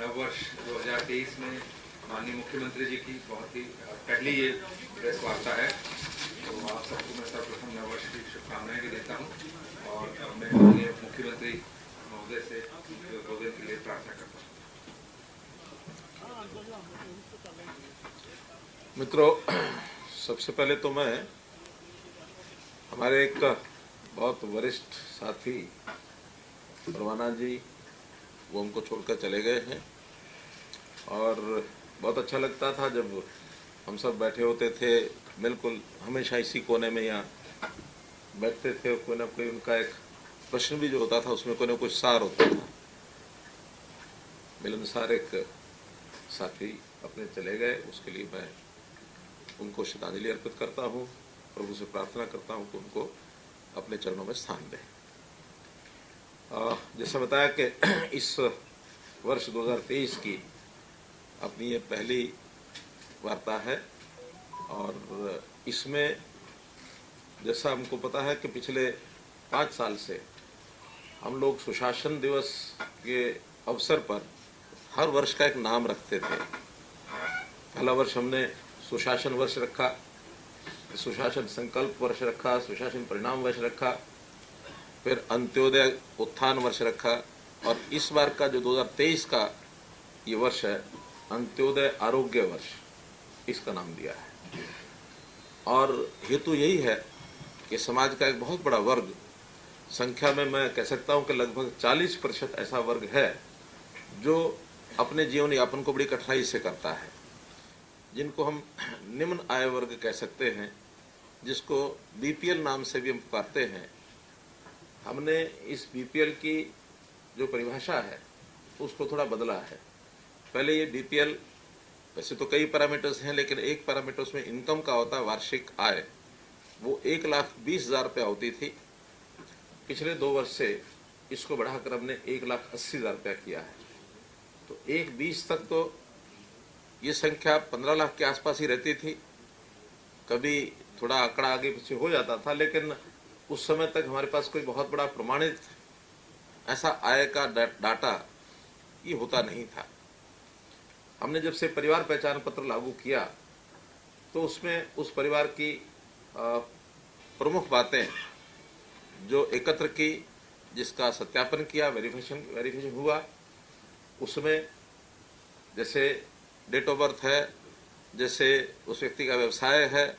नववर्ष 2023 में माननीय मुख्यमंत्री जी की बहुत ही पहली ये प्रेस वार्ता है, तो आप सबको मैं सर्वप्रथम नववर्ष की शुभकामनाएं भी देता हूँ और मैं माननीय मुख्यमंत्री महोदय से उद्बोधन के लिए प्रार्थना करता हूँ। मित्रों, सबसे पहले तो मैं हमारे एक बहुत वरिष्ठ साथी परवाना जी वो हमको छोड़कर चले गए हैं और बहुत अच्छा लगता था जब हम सब बैठे होते थे, बिल्कुल हमेशा इसी कोने में यहाँ बैठते थे। कोई ना कोई उनका एक प्रश्न भी जो होता था उसमें कोई ना कुछ सार होता था। मिलनसार एक साथी अपने चले गए, उसके लिए मैं उनको श्रद्धांजलि अर्पित करता हूँ। प्रभु से प्रार्थना करता हूँ कि उनको अपने चरणों में स्थान दें। जैसा बताया कि इस वर्ष 2023 की अपनी ये पहली वार्ता है और इसमें जैसा हमको पता है कि पिछले 5 साल से हम लोग सुशासन दिवस के अवसर पर हर वर्ष का एक नाम रखते थे। पहला वर्ष हमने सुशासन वर्ष रखा, सुशासन संकल्प वर्ष रखा, सुशासन परिणाम वर्ष रखा, फिर अंत्योदय उत्थान वर्ष रखा और इस बार का जो 2023 का ये वर्ष है अंत्योदय आरोग्य वर्ष, इसका नाम दिया है। और हेतु यही है कि समाज का एक बहुत बड़ा वर्ग, संख्या में मैं कह सकता हूं कि लगभग 40% ऐसा वर्ग है जो अपने जीवन यापन को बड़ी कठिनाई से करता है, जिनको हम निम्न आय वर्ग कह सकते हैं, जिसको बीपीएल नाम से भी हम पुकारते हैं। हमने इस बीपीएल की जो परिभाषा है उसको थोड़ा बदला है। पहले ये बीपीएल वैसे तो कई पैरामीटर्स हैं, लेकिन एक पैरामीटर उसमें इनकम का होता है, वार्षिक आय, वो 1,20,000 रुपया होती थी। पिछले 2 वर्ष से इसको बढ़ाकर हमने 1,80,000 रुपया किया है। तो 1,20 तक तो ये संख्या 15 लाख के आसपास ही रहती थी। कभी थोड़ा आंकड़ा आगे पीछे हो जाता था, लेकिन उस समय तक हमारे पास कोई बहुत बड़ा प्रमाणित ऐसा आय का डाटा ये होता नहीं था। हमने जब से परिवार पहचान पत्र लागू किया तो उसमें उस परिवार की प्रमुख बातें जो एकत्र की, जिसका सत्यापन किया, वेरिफिकेशन हुआ, उसमें जैसे डेट ऑफ बर्थ है, जैसे उस व्यक्ति का व्यवसाय है,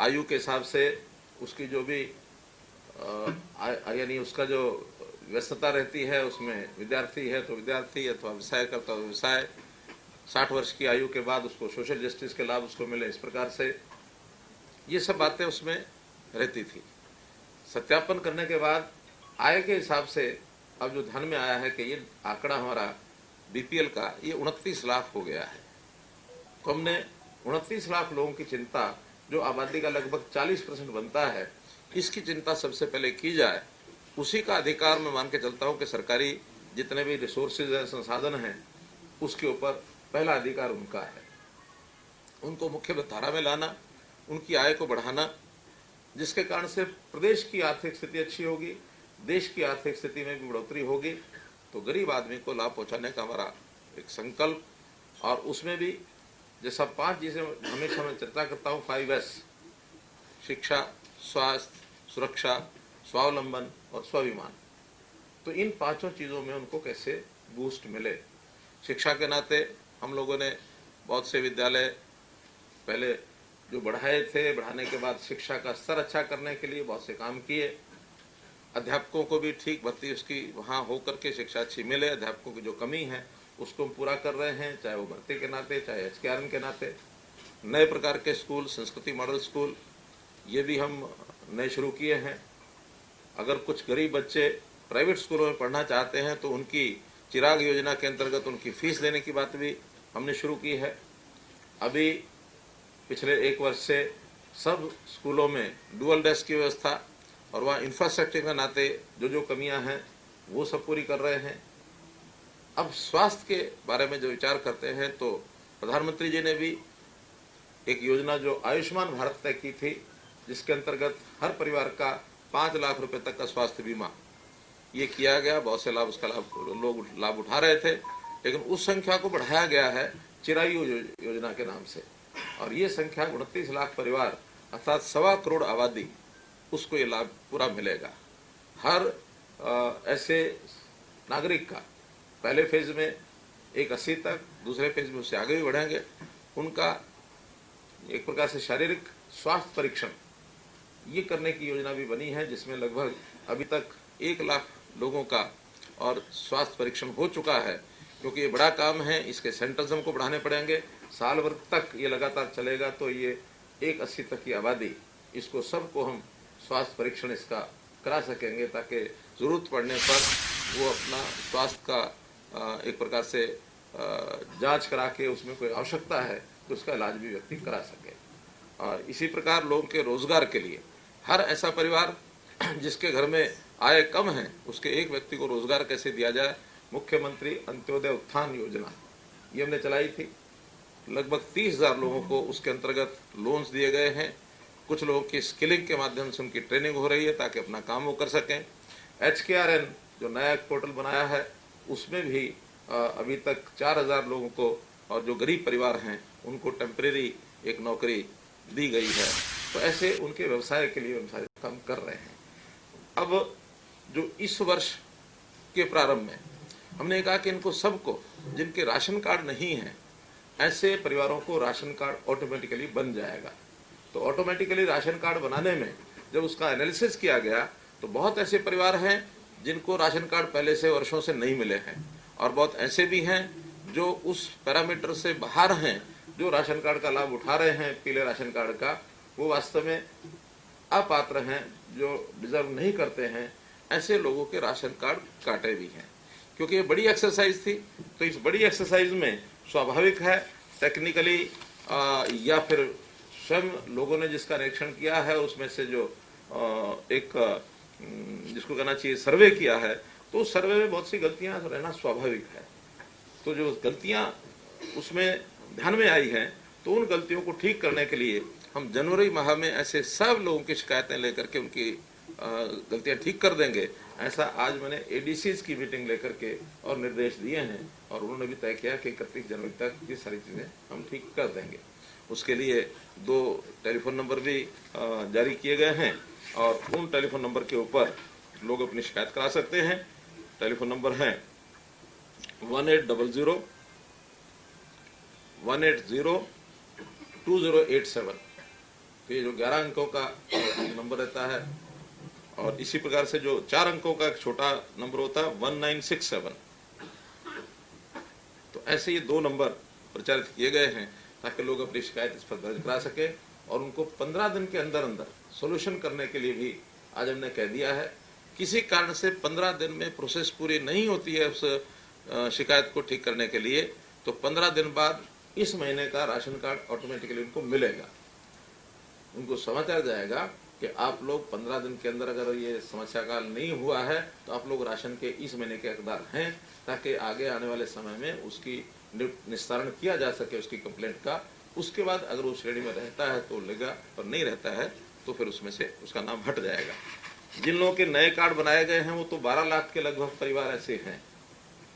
आयु के हिसाब से उसकी जो भी यानी उसका जो व्यस्तता रहती है, उसमें विद्यार्थी है तो विद्यार्थी, अथवा व्यवसाय करता तो व्यवसाय, 60 वर्ष की आयु के बाद उसको सोशल जस्टिस के लाभ उसको मिले, इस प्रकार से ये सब बातें उसमें रहती थी। सत्यापन करने के बाद आय के हिसाब से अब जो ध्यान में आया है कि ये आंकड़ा हमारा बीपीएल का ये 29 लाख हो गया है। तो हमने 29 लाख लोगों की चिंता, जो आबादी का लगभग 40% बनता है, इसकी चिंता सबसे पहले की जाए। उसी का अधिकार मैं मान के चलता हूं कि सरकारी जितने भी रिसोर्सेज हैं, संसाधन हैं, उसके ऊपर पहला अधिकार उनका है। उनको मुख्य धारा में लाना, उनकी आय को बढ़ाना, जिसके कारण से प्रदेश की आर्थिक स्थिति अच्छी होगी, देश की आर्थिक स्थिति में भी बढ़ोतरी होगी। तो गरीब आदमी को लाभ पहुंचाने का हमारा एक संकल्प, और उसमें भी जैसा 5 जिसे हमेशा मैं चर्चा करता हूँ, 5S, शिक्षा, स्वास्थ्य, सुरक्षा, स्वावलंबन और स्वाभिमान। तो इन 5 चीज़ों में उनको कैसे बूस्ट मिले। शिक्षा के नाते हम लोगों ने बहुत से विद्यालय पहले जो बढ़ाए थे, बढ़ाने के बाद शिक्षा का स्तर अच्छा करने के लिए बहुत से काम किए। अध्यापकों को भी ठीक भर्ती उसकी वहाँ होकर के शिक्षा अच्छी मिले। अध्यापकों की जो कमी है उसको हम पूरा कर रहे हैं, चाहे वो भर्ती के नाते, चाहे HKRN के नाते। नए प्रकार के स्कूल, संस्कृति मॉडल स्कूल, ये भी हम नए शुरू किए हैं। अगर कुछ गरीब बच्चे प्राइवेट स्कूलों में पढ़ना चाहते हैं तो उनकी चिराग योजना के अंतर्गत उनकी फीस देने की बात भी हमने शुरू की है। अभी पिछले 1 वर्ष से सब स्कूलों में डुअल डेस्क की व्यवस्था और वहाँ इंफ्रास्ट्रक्चर के नाते जो जो कमियां हैं वो सब पूरी कर रहे हैं। अब स्वास्थ्य के बारे में जो विचार करते हैं तो प्रधानमंत्री जी ने भी एक योजना जो आयुष्मान भारत तय की थी, जिसके अंतर्गत हर परिवार का 5 लाख रुपए तक का स्वास्थ्य बीमा ये किया गया। बहुत से लाभ उसका लोग लाभ उठा रहे थे। लेकिन उस संख्या को बढ़ाया गया है चिरायु योजना के नाम से, और ये संख्या 29 लाख परिवार अर्थात 1.25 करोड़ आबादी, उसको ये लाभ पूरा मिलेगा। हर ऐसे नागरिक का पहले फेज में 180 तक, दूसरे फेज में उससे आगे भी बढ़ेंगे, उनका एक प्रकार से शारीरिक स्वास्थ्य परीक्षण ये करने की योजना भी बनी है, जिसमें लगभग अभी तक 1 लाख लोगों का और स्वास्थ्य परीक्षण हो चुका है। क्योंकि ये बड़ा काम है, इसके सेंटर्स हमको बढ़ाने पड़ेंगे, साल भर तक ये लगातार चलेगा, तो ये 180 तक की आबादी, इसको सबको हम स्वास्थ्य परीक्षण इसका करा सकेंगे, ताकि जरूरत पड़ने पर वो अपना स्वास्थ्य का एक प्रकार से जांच करा के उसमें कोई आवश्यकता है तो उसका इलाज भी व्यक्ति करा सके। और इसी प्रकार लोगों के रोजगार के लिए हर ऐसा परिवार जिसके घर में आय कम है, उसके एक व्यक्ति को रोजगार कैसे दिया जाए, मुख्यमंत्री अंत्योदय उत्थान योजना ये हमने चलाई थी। लगभग 30,000 लोगों को उसके अंतर्गत लोन्स दिए गए हैं। कुछ लोगों की स्किलिंग के माध्यम से उनकी ट्रेनिंग हो रही है ताकि अपना काम वो कर सकें। HKRN जो नया पोर्टल बनाया है, उसमें भी अभी तक 4,000 लोगों को, और जो गरीब परिवार हैं उनको टेम्परेरी एक नौकरी दी गई है। तो ऐसे उनके व्यवसाय के लिए हम सारे काम कर रहे हैं। अब जो इस वर्ष के प्रारंभ में हमने कहा कि इनको सबको, जिनके राशन कार्ड नहीं है, ऐसे परिवारों को राशन कार्ड ऑटोमेटिकली बन जाएगा। तो ऑटोमेटिकली राशन कार्ड बनाने में जब उसका एनालिसिस किया गया तो बहुत ऐसे परिवार हैं जिनको राशन कार्ड पहले से वर्षों से नहीं मिले हैं, और बहुत ऐसे भी हैं जो उस पैरामीटर से बाहर हैं, जो राशन कार्ड का लाभ उठा रहे हैं, पीले राशन कार्ड का, वो वास्तव में अपात्र हैं, जो डिजर्व नहीं करते हैं। ऐसे लोगों के राशन कार्ड काटे भी हैं। क्योंकि ये बड़ी एक्सरसाइज थी, तो इस बड़ी एक्सरसाइज में स्वाभाविक है टेक्निकली या फिर स्वयं लोगों ने जिसका निरीक्षण किया है उसमें से जो एक जिसको कहना चाहिए सर्वे किया है, तो उस सर्वे में बहुत सी गलतियां रहना स्वाभाविक है। तो जो गलतियां उसमें ध्यान में आई हैं, तो उन गलतियों को ठीक करने के लिए हम जनवरी माह में ऐसे सब लोगों की शिकायतें लेकर के उनकी गलतियां ठीक कर देंगे। ऐसा आज मैंने ADCs की मीटिंग लेकर के और निर्देश दिए हैं, और उन्होंने भी तय किया कि 31 जनवरी तक ये सारी चीजें हम ठीक कर देंगे। उसके लिए 2 टेलीफोन नंबर भी जारी किए गए हैं, और उन टेलीफोन नंबर के ऊपर लोग अपनी शिकायत करा सकते हैं। टेलीफोन नंबर है 1800 180 2087। तो ये जो 11 अंकों का नंबर रहता है, और इसी प्रकार से जो 4 अंकों का एक छोटा नंबर होता है 1967। तो ऐसे ये 2 नंबर प्रचारित किए गए हैं ताकि लोग अपनी शिकायत इस पर दर्ज करा सके, और उनको 15 दिन के अंदर अंदर सॉल्यूशन करने के लिए भी आज हमने कह दिया है। किसी कारण से 15 दिन में प्रोसेस पूरी नहीं होती है उस शिकायत को ठीक करने के लिए, तो 15 दिन बाद इस महीने का राशन कार्ड ऑटोमेटिकली उनको मिलेगा। उनको समाचार जाएगा कि आप लोग 15 दिन के अंदर अगर ये समस्या का नहीं हुआ है तो आप लोग राशन के इस महीने के हकदार हैं, ताकि आगे आने वाले समय में उसकी निस्तारण किया जा सके उसकी कंप्लेंट का। उसके बाद अगर वो श्रेणी में रहता है तो लेगा, और नहीं रहता है तो फिर उसमें से उसका नाम हट जाएगा। जिन लोगों के नए कार्ड बनाए गए हैं वो तो 12 लाख के लगभग परिवार ऐसे हैं,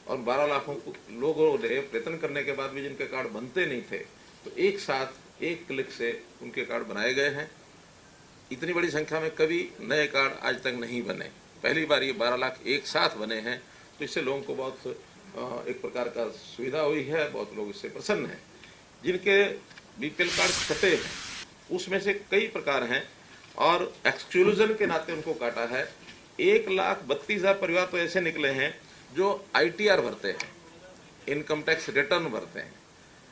और 12 लाखों लोगों ने वेतन करने के बाद भी जिनके कार्ड बनते नहीं थे, तो एक साथ एक क्लिक से उनके कार्ड बनाए गए हैं। इतनी बड़ी संख्या में कभी नए कार्ड आज तक नहीं बने, पहली बार ये 12 लाख एक साथ बने हैं। तो इससे लोगों को बहुत एक प्रकार का सुविधा हुई है, बहुत लोग इससे प्रसन्न हैं। जिनके BPL कार्ड कटे हैं उसमें से कई प्रकार हैं, और एक्सक्लूजन के नाते उनको काटा है। 1,32,000 परिवार तो ऐसे निकले हैं जो ITR भरते हैं, इनकम टैक्स रिटर्न भरते हैं।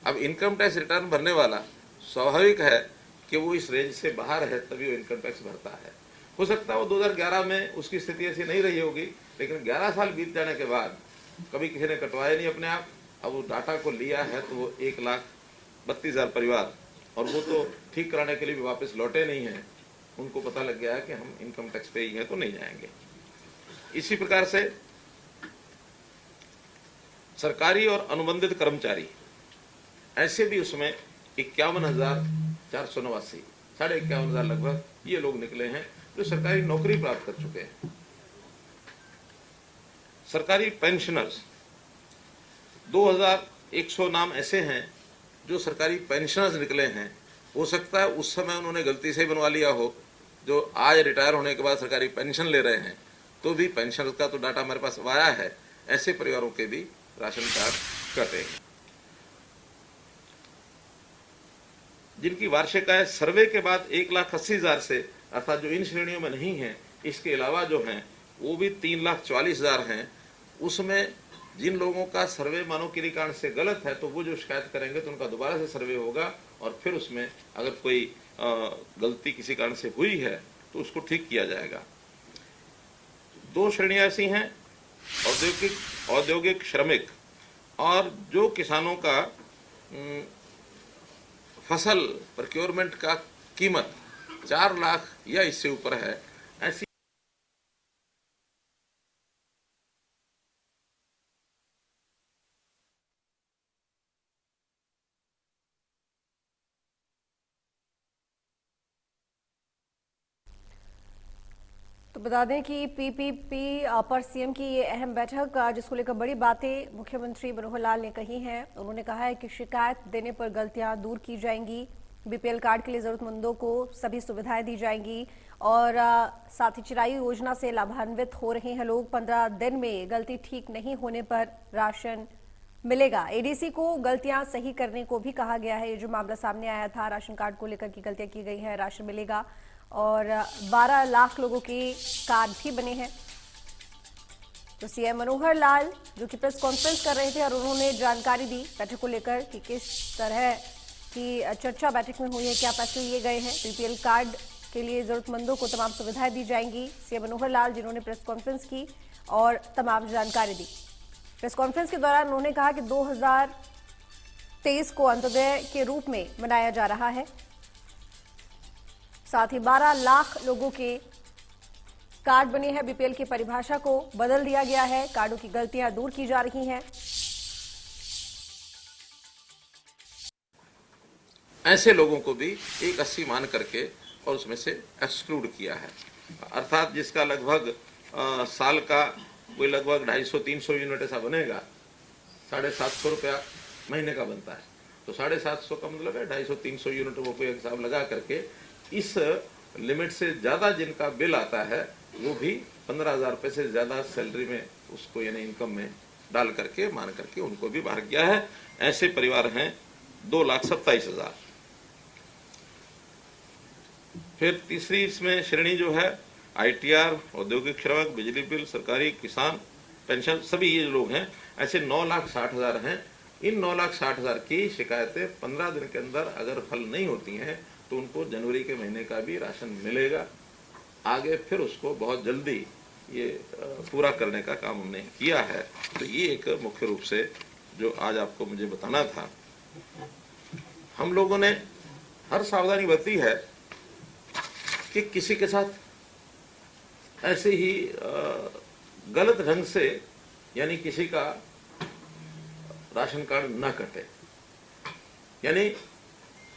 अब इनकम टैक्स रिटर्न भरने वाला स्वाभाविक है कि वो इस रेंज से बाहर है, तभी वो इनकम टैक्स भरता है। हो सकता है वो 2011 में उसकी स्थिति ऐसी नहीं रही होगी, लेकिन 11 साल बीत जाने के बाद कभी किसी ने कटवाया नहीं अपने आप, अब वो डाटा को लिया है, तो वो 1,32,000 परिवार, और वो तो ठीक कराने के लिए भी वापस लौटे नहीं हैं। उनको पता लग गया है कि हम इनकम टैक्स पे ही हैं तो नहीं जाएंगे। इसी प्रकार से सरकारी और अनुबंधित कर्मचारी ऐसे भी उसमें 51,489, 51,500 लगभग ये लोग निकले हैं जो सरकारी नौकरी प्राप्त कर चुके हैं। सरकारी पेंशनर्स 2100 नाम ऐसे हैं जो सरकारी पेंशनर्स निकले हैं। हो सकता है उस समय उन्होंने गलती से बनवा लिया हो, जो आज रिटायर होने के बाद सरकारी पेंशन ले रहे हैं, तो भी पेंशनर्स का तो डाटा हमारे पास आया है। ऐसे परिवारों के भी राशन कार्ड कटे हैं। जिनकी वार्षिक आय सर्वे के बाद 1,80,000 से, अर्थात जो इन श्रेणियों में नहीं है, इसके अलावा जो हैं वो भी 3,40,000 हैं। उसमें जिन लोगों का सर्वे मानव किसी कारण से गलत है तो वो जो शिकायत करेंगे तो उनका दोबारा से सर्वे होगा और फिर उसमें अगर कोई गलती किसी कारण से हुई है तो उसको ठीक किया जाएगा। 2 श्रेणियां ऐसी हैं, औद्योगिक श्रमिक और जो किसानों का फसल प्रोक्योरमेंट का कीमत 4 लाख या इससे ऊपर है। ऐसी तो बता दें कि पीपीपी पर सीएम की ये अहम बैठक, जिसको लेकर बड़ी बातें मुख्यमंत्री मनोहर लाल ने कही हैं। उन्होंने कहा है कि शिकायत देने पर गलतियां दूर की जाएंगी, बीपीएल कार्ड के लिए जरूरतमंदों को सभी सुविधाएं दी जाएंगी और साथ ही चिरायु योजना से लाभान्वित हो रहे हैं लोग। 15 दिन में गलती ठीक नहीं होने पर राशन मिलेगा। एडीसी को गलतियां सही करने को भी कहा गया है। ये जो मामला सामने आया था राशन कार्ड को लेकर की गलतियां की गई है, राशन मिलेगा और 12 लाख लोगों के कार्ड भी बने हैं। तो सीएम मनोहर लाल जो कि प्रेस कॉन्फ्रेंस कर रहे थे और उन्होंने जानकारी दी बैठक को लेकर कि किस तरह की चर्चा बैठक में हुई है, क्या फैसले लिए गए हैं। बीपीएल कार्ड के लिए जरूरतमंदों को तमाम सुविधाएं दी जाएंगी। सीएम मनोहर लाल जिन्होंने प्रेस कॉन्फ्रेंस की और तमाम जानकारी दी। प्रेस कॉन्फ्रेंस के दौरान उन्होंने कहा कि 2023 को अंत्योदय के रूप में मनाया जा रहा है। साथ ही 12 लाख लोगों के कार्ड बने हैं। बीपीएल की परिभाषा को बदल दिया गया है, कार्डों की गलतियां दूर की जा रही हैं। ऐसे लोगों को भी 180 मान करके और उसमें से एक्सक्लूड किया है। अर्थात जिसका लगभग साल का कोई लगभग 250-300 यूनिट ऐसा बनेगा, 750 रुपया महीने का बनता है, तो 750 का मतलब है 250-300 यूनिट वो कोई हिसाब लगा करके इस लिमिट से ज्यादा जिनका बिल आता है वो भी 15,000 रुपये से ज्यादा सैलरी में उसको यानी इनकम में डाल करके मान करके उनको भी बाहर किया है। ऐसे परिवार हैं 2,27,000। फिर तीसरी इसमें श्रेणी जो है आईटीआर, औद्योगिक श्रमिक, बिजली बिल, सरकारी, किसान, पेंशन, सभी ये लोग हैं, ऐसे 9,60,000 हैं। इन 9,60,000 की शिकायतें 15 दिन के अंदर अगर हल नहीं होती हैं तो उनको जनवरी के महीने का भी राशन मिलेगा। आगे फिर उसको बहुत जल्दी ये पूरा करने का काम हमने किया है। तो ये एक मुख्य रूप से जो आज आपको मुझे बताना था। हम लोगों ने हर सावधानी बरती है कि किसी के साथ ऐसे ही गलत ढंग से यानी किसी का राशन कार्ड न कटे। यानी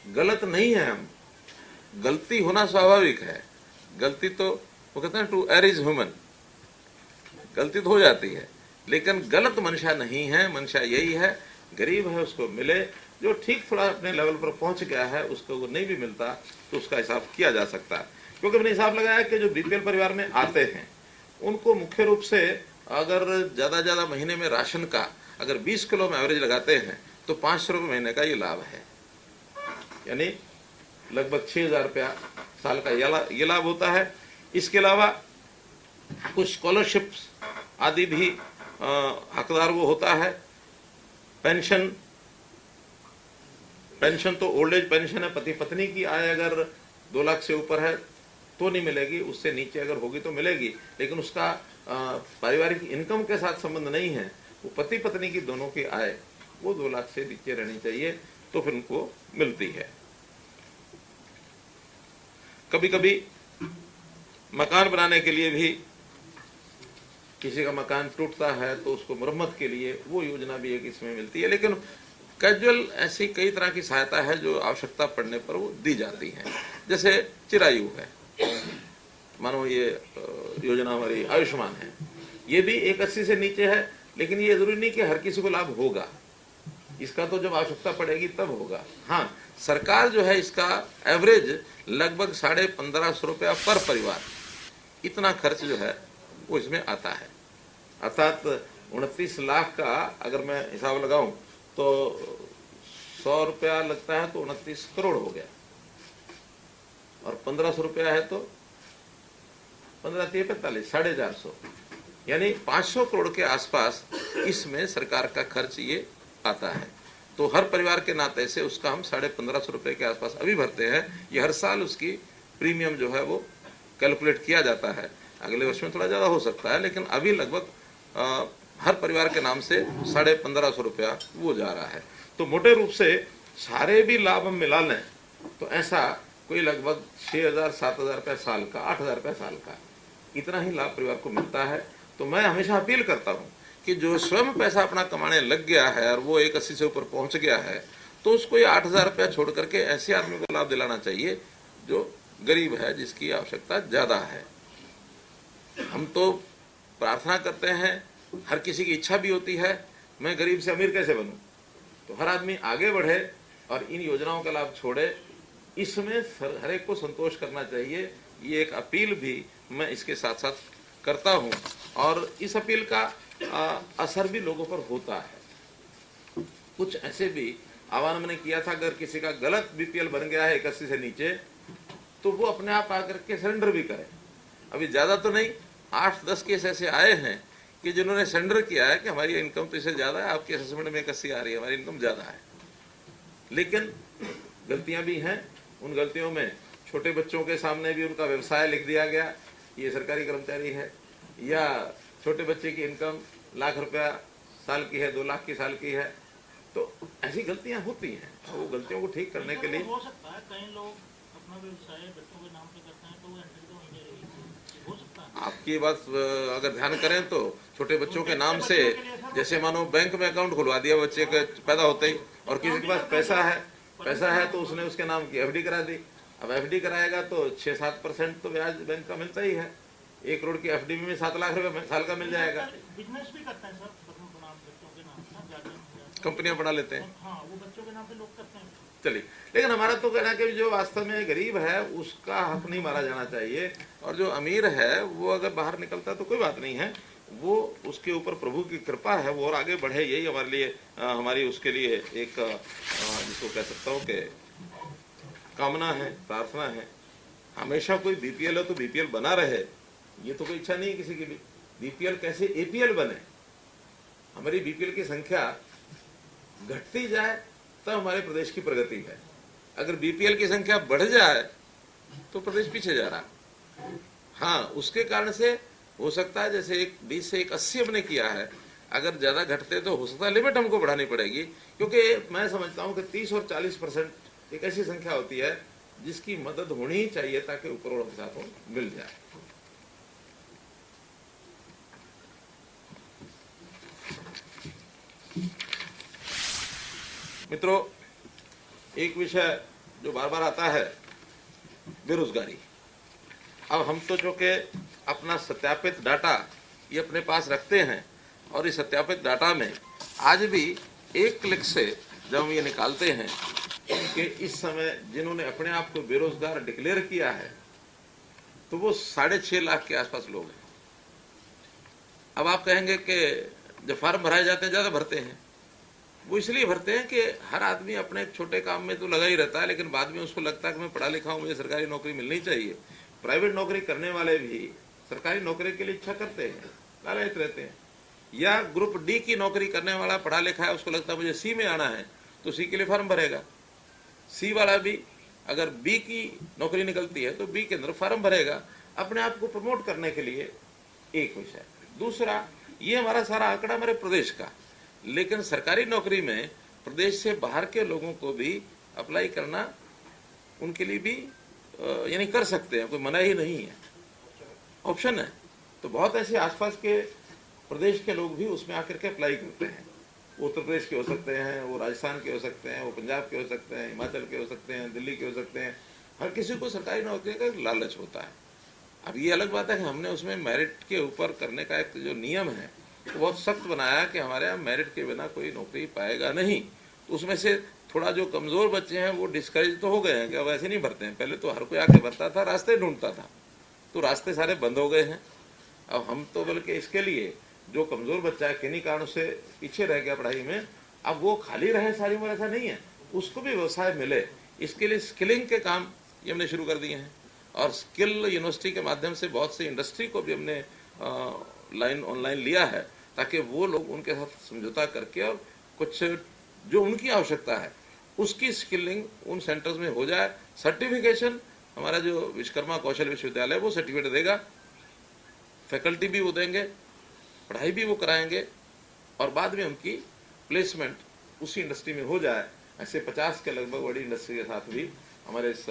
गलत नहीं है हम, गलती होना स्वाभाविक है। गलती तो वो कहते हैं टू एयर इज ह्यूमन, गलती तो हो जाती है, लेकिन गलत मंशा नहीं है। मंशा यही है गरीब है उसको मिले, जो ठीक थोड़ा अपने लेवल पर पहुंच गया है उसको वो नहीं भी मिलता तो उसका हिसाब किया जा सकता है। क्योंकि मैंने हिसाब लगाया कि जो बीपीएल परिवार में आते हैं उनको मुख्य रूप से अगर ज्यादा महीने में राशन का अगर 20 किलो में एवरेज लगाते हैं तो 500 रुपये महीने का ये लाभ है, यानी लगभग 6,000 रुपया साल का ये लाभ होता है। इसके अलावा कुछ स्कॉलरशिप्स आदि भी हकदार वो होता है। पेंशन तो ओल्ड एज पेंशन है, पति पत्नी की आय अगर 2 लाख से ऊपर है तो नहीं मिलेगी, उससे नीचे अगर होगी तो मिलेगी, लेकिन उसका पारिवारिक इनकम के साथ संबंध नहीं है। वो पति पत्नी की दोनों की आय वो 2 लाख से नीचे रहनी चाहिए तो फिर उनको मिलती है। कभी कभी मकान बनाने के लिए भी किसी का मकान टूटता है तो उसको मरम्मत के लिए वो योजना भी एक इसमें मिलती है। लेकिन कैजुअल ऐसी कई तरह की सहायता है जो आवश्यकता पड़ने पर वो दी जाती है। जैसे चिरायु है, मानो ये योजना हमारी आयुष्मान है, ये भी 180 से नीचे है लेकिन ये जरूरी नहीं कि हर किसी को लाभ होगा, इसका तो जब आवश्यकता पड़ेगी तब होगा। हाँ, सरकार जो है इसका एवरेज लगभग 1550 रुपया पर परिवार, इतना खर्च जो है वो इसमें आता है। अर्थात 29 लाख का अगर मैं हिसाब लगाऊं तो 100 रुपया लगता है तो 29 करोड़ हो गया, और 1500 रुपया है तो 15×3=45, 450, यानी 500 करोड़ के आसपास इसमें सरकार का खर्च ये आता है। तो हर परिवार के नाते से उसका हम 1550 रुपए के आसपास अभी भरते हैं। ये हर साल उसकी प्रीमियम जो है वो कैलकुलेट किया जाता है। अगले वर्ष में थोड़ा ज़्यादा हो सकता है, लेकिन अभी लगभग हर परिवार के नाम से 1550 रुपया वो जा रहा है। तो मोटे रूप से सारे भी लाभ हम मिला लें तो ऐसा कोई लगभग 6000-7000 रुपये साल का, 8000 रुपये साल का, इतना ही लाभ परिवार को मिलता है। तो मैं हमेशा अपील करता हूँ कि जो स्वयं पैसा अपना कमाने लग गया है और वो 180 से ऊपर पहुंच गया है, तो उसको ये 8000 रुपया छोड़ करके ऐसे आदमी को लाभ दिलाना चाहिए जो गरीब है, जिसकी आवश्यकता ज्यादा है। हम तो प्रार्थना करते हैं, हर किसी की इच्छा भी होती है मैं गरीब से अमीर कैसे बनूं, तो हर आदमी आगे बढ़े और इन योजनाओं का लाभ छोड़े, इसमें हर एक को संतोष करना चाहिए। ये एक अपील भी मैं इसके साथ साथ करता हूं, और इस अपील का असर भी लोगों पर होता है। कुछ ऐसे भी आह्वान मैंने किया था, अगर किसी का गलत बीपीएल बन गया है 81 से नीचे, तो वो अपने आप आकर के सरेंडर भी करे। अभी ज्यादा तो नहीं, 8-10 केस ऐसे आए हैं कि जिन्होंने सरेंडर किया है कि हमारी इनकम तो इससे ज्यादा है, आपकी असेसमेंट में 81 आ रही है, हमारी इनकम ज्यादा है। लेकिन गलतियां भी हैं। उन गलतियों में छोटे बच्चों के सामने भी उनका व्यवसाय लिख दिया गया, ये सरकारी कर्मचारी है, या छोटे बच्चे की इनकम लाख रुपया साल की है, 2 लाख की साल की है। तो ऐसी गलतियां होती हैं, वो गलतियों को ठीक करने के लिए हो सकता है कई लोग अपना व्यवसाय बच्चों के नाम पे करते हैं, तो वो एंट्री तो नहीं रहेगी, हो सकता है। आपकी बात अगर ध्यान करें तो छोटे बच्चों के नाम से, जैसे मानो बैंक में अकाउंट खुलवा दिया बच्चे के पैदा होते ही, और किसी के पास पैसा है तो उसने उसके नाम की एफडी करा दी। अब एफडी कराएगा तो 6-7% तो ब्याज बैंक का मिलता ही है। 1 करोड़ की एफडी में 7 लाख रुपए साल का मिल जाएगा। बिजनेस भी करते हैं सर, बच्चों के नाम, कंपनियां बना लेते हैं। हाँ, वो बच्चों के नाम पे लोग करते हैं। चलिए, लेकिन हमारा तो कहना कि जो वास्तव में गरीब है उसका हक नहीं मारा जाना चाहिए, और जो अमीर है वो अगर बाहर निकलता तो कोई बात नहीं है, वो उसके ऊपर प्रभु की कृपा है, वो और आगे बढ़े, यही हमारे लिए हमारी उसके लिए एक जिसको कह सकता हूँ कि कामना है, प्रार्थना है। हमेशा कोई बीपीएल है तो बीपीएल बना रहे, ये तो कोई इच्छा नहीं है किसी की भी। बीपीएल कैसे एपीएल बने, हमारी बीपीएल की संख्या घटती जाए तब हमारे प्रदेश की प्रगति है। अगर बीपीएल की संख्या बढ़ जाए तो प्रदेश पीछे जा रहा। हाँ, उसके कारण से हो सकता है जैसे 20 से 80 हमने किया है, अगर ज्यादा घटते तो हो सकता है लिमिट हमको बढ़ानी पड़ेगी, क्योंकि मैं समझता हूं कि 30 और 40% एक ऐसी संख्या होती है जिसकी मदद होनी ही चाहिए ताकि ऊपर वालों के साथ वो मिल जाए। मित्रों, एक विषय जो बार बार आता है, बेरोजगारी। अब हम तो जो कि अपना सत्यापित डाटा ये अपने पास रखते हैं, और इस सत्यापित डाटा में आज भी एक क्लिक से जब हम ये निकालते हैं कि इस समय जिन्होंने अपने आप को बेरोजगार डिक्लेयर किया है तो वो 6.5 लाख के आसपास लोग हैं। अब आप कहेंगे कि जब फार्म भराए जाते हैं ज्यादा भरते हैं, वो इसलिए भरते हैं कि हर आदमी अपने छोटे काम में तो लगा ही रहता है, लेकिन बाद में उसको लगता है कि मैं पढ़ा लिखा हूं, मुझे सरकारी नौकरी मिलनी चाहिए। प्राइवेट नौकरी करने वाले भी सरकारी नौकरी के लिए इच्छा करते हैं, लालयित रहते हैं। या ग्रुप डी की नौकरी करने वाला पढ़ा लिखा है, उसको लगता है मुझे सी में आना है, तो सी के लिए फॉर्म भरेगा। सी वाला भी अगर बी की नौकरी निकलती है तो बी के अंदर फॉर्म भरेगा, अपने आप को प्रमोट करने के लिए। एक विषय। दूसरा, ये हमारा सारा आंकड़ा हमारे प्रदेश का, लेकिन सरकारी नौकरी में प्रदेश से बाहर के लोगों को भी अप्लाई करना उनके लिए भी यानी कर सकते हैं, कोई मना ही नहीं है, ऑप्शन है। तो बहुत ऐसे आसपास के प्रदेश के लोग भी उसमें आकर के अप्लाई करते हैं। वो उत्तर प्रदेश के हो सकते हैं, वो राजस्थान के हो सकते हैं, वो पंजाब के हो सकते हैं, हिमाचल के हो सकते हैं, दिल्ली के हो सकते हैं। हर किसी को सरकारी नौकरी का लालच होता है। अब ये अलग बात है कि हमने उसमें मेरिट के ऊपर करने का एक जो नियम है बहुत सख्त बनाया कि हमारे यहाँ मेरिट के बिना कोई नौकरी पाएगा नहीं। तो उसमें से थोड़ा जो कमज़ोर बच्चे हैं वो डिस्करेज तो हो गए हैं कि अब ऐसे नहीं भरते हैं। पहले तो हर कोई आके भरता था, रास्ते ढूंढता था, तो रास्ते सारे बंद हो गए हैं। अब हम तो बल्कि इसके लिए जो कमज़ोर बच्चा है किन्हीं कारणों से पीछे रह गया पढ़ाई में, अब वो खाली रहे सारी उम्र, ऐसा नहीं है, उसको भी व्यवसाय मिले, इसके लिए स्किलिंग के काम ये हमने शुरू कर दिए हैं। और स्किल यूनिवर्सिटी के माध्यम से बहुत सी इंडस्ट्री को भी हमने ऑनलाइन लिया है, ताकि वो लोग उनके साथ समझौता करके और कुछ जो उनकी आवश्यकता है उसकी स्किलिंग उन सेंटर्स में हो जाए। सर्टिफिकेशन हमारा जो विश्वकर्मा कौशल विश्वविद्यालय वो सर्टिफिकेट देगा, फैकल्टी भी वो देंगे, पढ़ाई भी वो कराएंगे, और बाद में उनकी प्लेसमेंट उसी इंडस्ट्री में हो जाए। ऐसे 50 के लगभग बड़ी इंडस्ट्री के साथ भी हमारे इस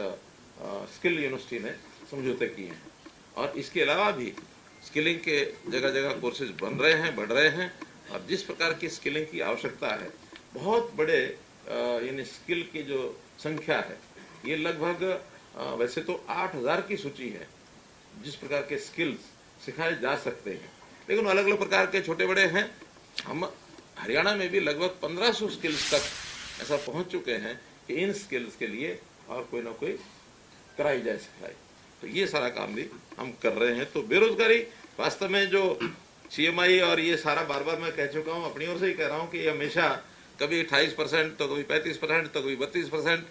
स्किल यूनिवर्सिटी ने समझौते किए हैं। और इसके अलावा भी स्किलिंग के जगह जगह कोर्सेज बन रहे हैं, बढ़ रहे हैं। और जिस प्रकार की स्किलिंग की आवश्यकता है, बहुत बड़े यानी स्किल की जो संख्या है ये लगभग वैसे तो 8000 की सूची है जिस प्रकार के स्किल्स सिखाए जा सकते हैं, लेकिन अलग अलग प्रकार के छोटे बड़े हैं। हम हरियाणा में भी लगभग 1500 स्किल्स तक ऐसा पहुंच चुके हैं कि इन स्किल्स के लिए और कोई ना कोई कराई जाए सिखाई। तो ये सारा काम भी हम कर रहे हैं। तो बेरोजगारी वास्तव में जो CMI और ये सारा बार बार मैं कह चुका हूँ, अपनी ओर से ही कह रहा हूँ कि हमेशा कभी 28% तो कभी 35% तो कभी 32%।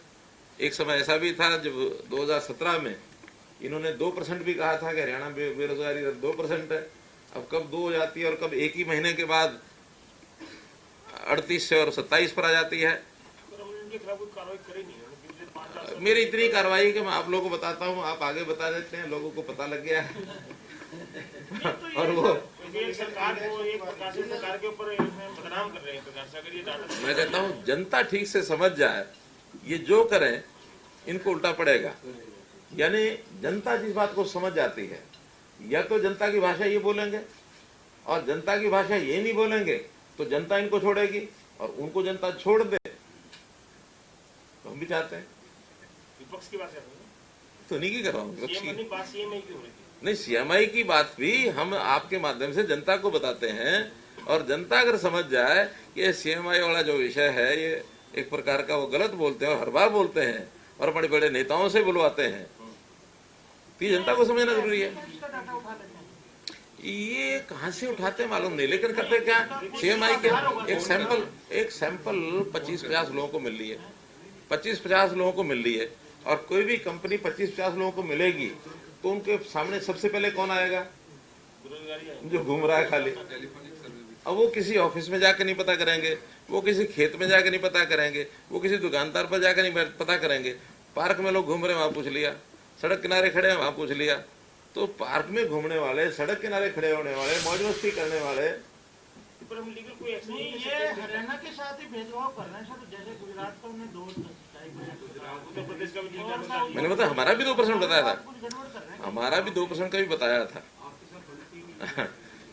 एक समय ऐसा भी था जब 2017 में इन्होंने 2% भी कहा था कि हरियाणा में बेरोजगारी 2% है। अब कब 2 हो जाती है और कब एक ही महीने के बाद 38 से और 27 पर आ जाती है। मेरी इतनी कार्रवाई कि मैं आप लोगों को बताता हूँ, आप आगे बता देते हैं, लोगों को पता लग गया है। और वो सरकार को एक प्रकार से सरकार के ऊपर बदनाम कर रहे हैं प्रकार से। अगर ये डाटा मैं कहता हूँ जनता ठीक से समझ जाए, ये जो करें इनको उल्टा पड़ेगा। यानी जनता जिस बात को समझ जाती है, या तो जनता की भाषा ये बोलेंगे और जनता की भाषा ये नहीं बोलेंगे तो जनता इनको छोड़ेगी, और उनको जनता छोड़ दे तो हम भी चाहते हैं। विपक्ष की बात कर रहे हैं तो नहीं की कर रहा हूँ बात CMI की हो रही थी। नहीं, CMI की बात भी हम आपके माध्यम से जनता को बताते हैं, और जनता अगर समझ जाए कि ये CMI वाला जो विषय है ये एक प्रकार का वो गलत बोलते हैं और हर बार बोलते हैं और बड़े बड़े नेताओं से बुलवाते हैं, तो ये जनता को समझना जरूरी है। ये कहाँ से उठाते हैं मालूम नहीं, लेकिन करते क्या, CMI के एक सैंपल 25-50 लोगों को मिल रही है, 25-50 लोगों को मिल रही है। और कोई भी कंपनी 25-50 लोगों को मिलेगी तो उनके सामने सबसे पहले कौन आएगा, जो घूम रहा है खाली। अब वो किसी ऑफिस में जाकर नहीं पता करेंगे, वो किसी खेत में जाकर नहीं पता करेंगे, वो किसी दुकानदार पर जाकर नहीं पता करेंगे। पार्क में लोग घूम रहे हैं वहां पूछ लिया, सड़क किनारे खड़े हैं वहां पूछ लिया। तो पार्क में घूमने वाले, सड़क किनारे खड़े होने वाले, मौज मस्ती करने वाले, पर हम लीगल कोई एक्शन नहीं ये हरियाणा के साथ ही भेदभाव कर रहे हैं सर। जैसे गुजरात का उन्हें 2, उत्तर प्रदेश का भी मैंने बताया हमारा भी 2% बताया था, कुछ गड़बड़ कर रहे हैं। हमारा भी 2% का भी बताया था।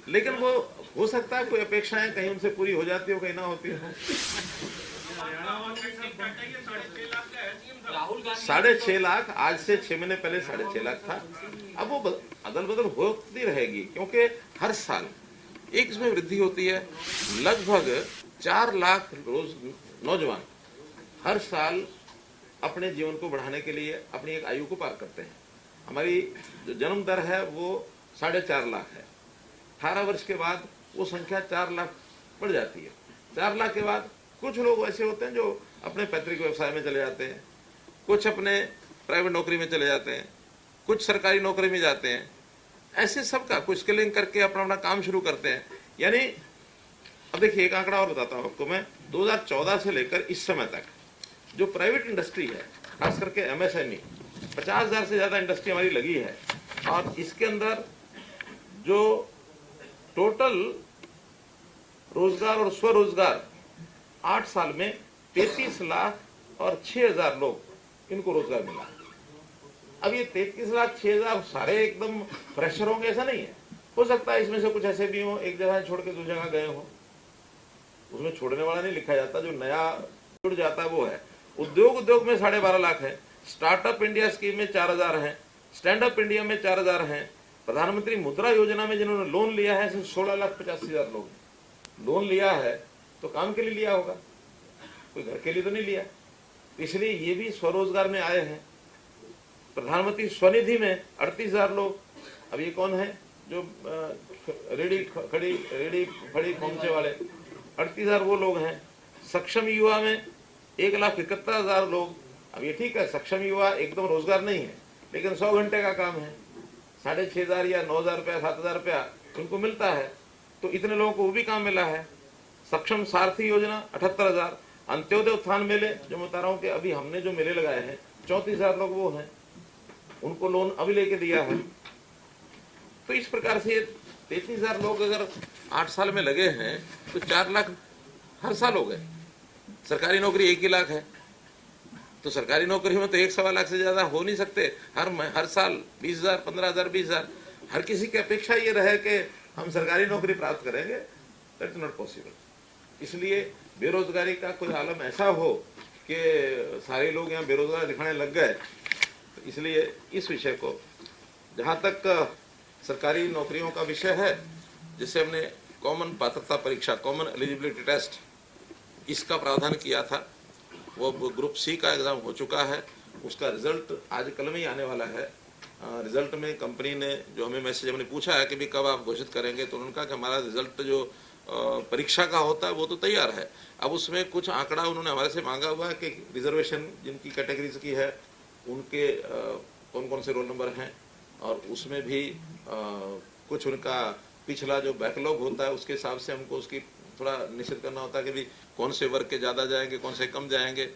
लेकिन वो हो सकता है कोई अपेक्षाएं कहीं उनसे पूरी हो जाती हो, कहीं ना होती हो। 6.5 लाख, आज से 6 महीने पहले 6.5 लाख था। अब वो अदल बदल होती रहेगी, क्योंकि हर साल एक इसमें वृद्धि होती है। लगभग 4 लाख रोज नौजवान हर साल अपने जीवन को बढ़ाने के लिए अपनी एक आयु को पार करते हैं। हमारी जो जन्म दर है वो 4.5 लाख है। 18 वर्ष के बाद वो संख्या 4 लाख बढ़ जाती है। 4 लाख के बाद कुछ लोग ऐसे होते हैं जो अपने पैतृक व्यवसाय में चले जाते हैं, कुछ अपने प्राइवेट नौकरी में चले जाते हैं, कुछ सरकारी नौकरी में जाते हैं। ऐसे सबका कुछ स्किलिंग करके अपना अपना काम शुरू करते हैं। यानी अब देखिए एक आंकड़ा और बताता हूँ आपको मैं, 2014 से लेकर इस समय तक जो प्राइवेट इंडस्ट्री है, खास करके MSME, 50,000 से ज्यादा इंडस्ट्री हमारी लगी है। और इसके अंदर जो टोटल रोजगार और स्वरोजगार 8 साल में 33 लाख और 6,000 लोग इनको रोजगार मिला। अब ये 33 लाख 6,000 सारे एकदम फ्रेशर होंगे ऐसा नहीं है, हो सकता है इसमें से कुछ ऐसे भी हो एक जगह छोड़ के दूसरी जगह गए हो, उसमें छोड़ने वाला नहीं लिखा जाता, जो नया जुड़ जाता है वो है। उद्योग में 12.5 लाख है, स्टार्टअप इंडिया स्कीम में 4,000 है, स्टैंड अप इंडिया में 4,000 है, प्रधानमंत्री मुद्रा योजना में जिन्होंने लोन लिया है, 16,85,000 लोग लोन लिया है, तो काम के लिए लिया होगा, कोई घर के लिए तो नहीं लिया। इसलिए ये भी स्वरोजगार में आए हैं। प्रधानमंत्री स्वनिधि में 38,000 लोग, अब ये कौन है जो रेडी फड़ी खोमचे वाले, 38,000 वो लोग हैं। सक्षम युवा में 1,71,000 लोग। अब ये ठीक है, सक्षम युवा एकदम रोजगार नहीं है, लेकिन 100 घंटे का काम है, 6,500 या 9,000 रुपया 7,000 रुपया उनको मिलता है, तो इतने लोगों को वो भी काम मिला है। सक्षम सारथी योजना 78,000। अंत्योदय उत्थान मेले, जो मैं बता रहा हूँ कि अभी हमने जो मेले लगाए हैं, 34,000 लोग वो हैं, उनको लोन अभी लेके दिया है। तो इस प्रकार से 33,000 लोग अगर 8 साल में लगे हैं तो 4 लाख हर साल हो गए। सरकारी नौकरी 1 ही लाख है, तो सरकारी नौकरी में तो 1-1.25 लाख से ज्यादा हो नहीं सकते। हर साल 20,000, 15,000, 20,000। हर किसी की अपेक्षा ये रहे कि हम सरकारी नौकरी प्राप्त करेंगे, दैट इज नॉट पॉसिबल। इसलिए बेरोजगारी का कोई आलम ऐसा हो कि सारे लोग यहाँ बेरोजगार दिखाने लग गए, तो इसलिए इस विषय को, जहाँ तक सरकारी नौकरियों का विषय है, जिसे हमने कॉमन पात्रता परीक्षा, कॉमन एलिजिबिलिटी टेस्ट, इसका प्रावधान किया था, वो ग्रुप सी का एग्जाम हो चुका है। उसका रिजल्ट आज कल में ही आने वाला है। रिजल्ट में कंपनी ने जो हमें मैसेज, हमने पूछा है कि भी कब आप घोषित करेंगे, तो उन्होंने कहा कि हमारा रिजल्ट जो परीक्षा का होता है वो तो तैयार है। अब उसमें कुछ आंकड़ा उन्होंने हमारे से मांगा हुआ है कि रिजर्वेशन जिनकी कैटेगरीज की है उनके कौन कौन से रोल नंबर हैं, और उसमें भी कुछ उनका पिछला जो बैकलॉग होता है उसके हिसाब से हमको उसकी थोड़ा निश्चित करना होता है कि भी कौन से वर्ग के ज़्यादा जाएंगे, कौन से कम जाएंगे,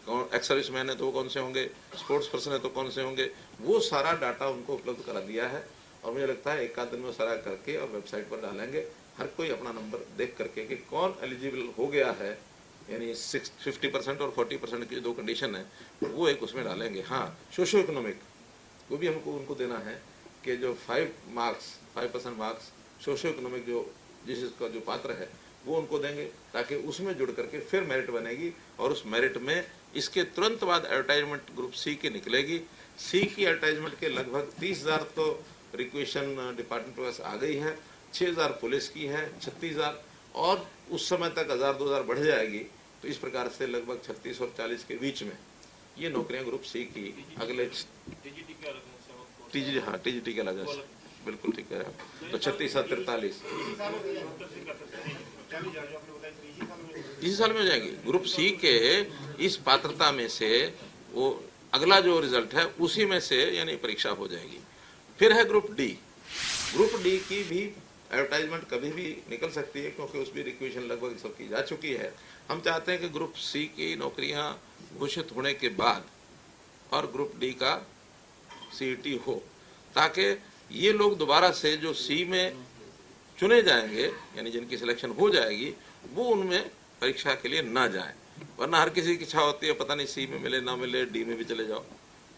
कौन एक्स सर्विस मैन है तो वो कौन से होंगे, स्पोर्ट्स पर्सन है तो कौन से होंगे। वो सारा डाटा उनको उपलब्ध करा दिया है, और मुझे लगता है 1 आध दिन में सारा करके और वेबसाइट पर डालेंगे। हर कोई अपना नंबर देख करके कि कौन एलिजिबल हो गया है, यानी 50% और 40% की 2 कंडीशन है, वो एक उसमें डालेंगे। हाँ, सोशियो इकोनॉमिक वो भी हमको उनको देना है कि जो 5% मार्क्स सोशियो इकोनॉमिक जो जिसका जो पात्र है वो उनको देंगे, ताकि उसमें जुड़ करके फिर मेरिट बनेगी, और उस मेरिट में इसके तुरंत बाद एडवर्टाइजमेंट ग्रुप सी की निकलेगी। सी की एडवर्टाइजमेंट के लगभग 30,000 तो रिक्वेशन डिपार्टमेंट के पास आ गई है, 6,000 पुलिस की है, 36,000, और उस समय तक 1,000-2,000 बढ़ जाएगी। तो इस प्रकार से लगभग 36 और 40 के बीच में ये नौकरियां ग्रुप सी की अगले टीजीटी के अलग है, बिल्कुल ठीक है। तो 36 और 43 इसी साल में हो जाएंगी। ग्रुप सी के इस पात्रता में से वो अगला जो रिजल्ट है उसी में से यानी परीक्षा हो जाएगी। फिर है ग्रुप डी। ग्रुप डी की भी एडवर्टाइजमेंट कभी भी निकल सकती है, क्योंकि उसमें रिक्वेशन लगभग सब की जा चुकी है। हम चाहते हैं कि ग्रुप सी की नौकरियां घोषित होने के बाद और ग्रुप डी का सीईटी हो, ताकि ये लोग दोबारा से जो सी में चुने जाएंगे, यानी जिनकी सिलेक्शन हो जाएगी, वो उनमें परीक्षा के लिए ना जाएं। वरना हर किसी की इच्छा होती है पता नहीं सी में मिले ना मिले, डी में भी चले जाओ।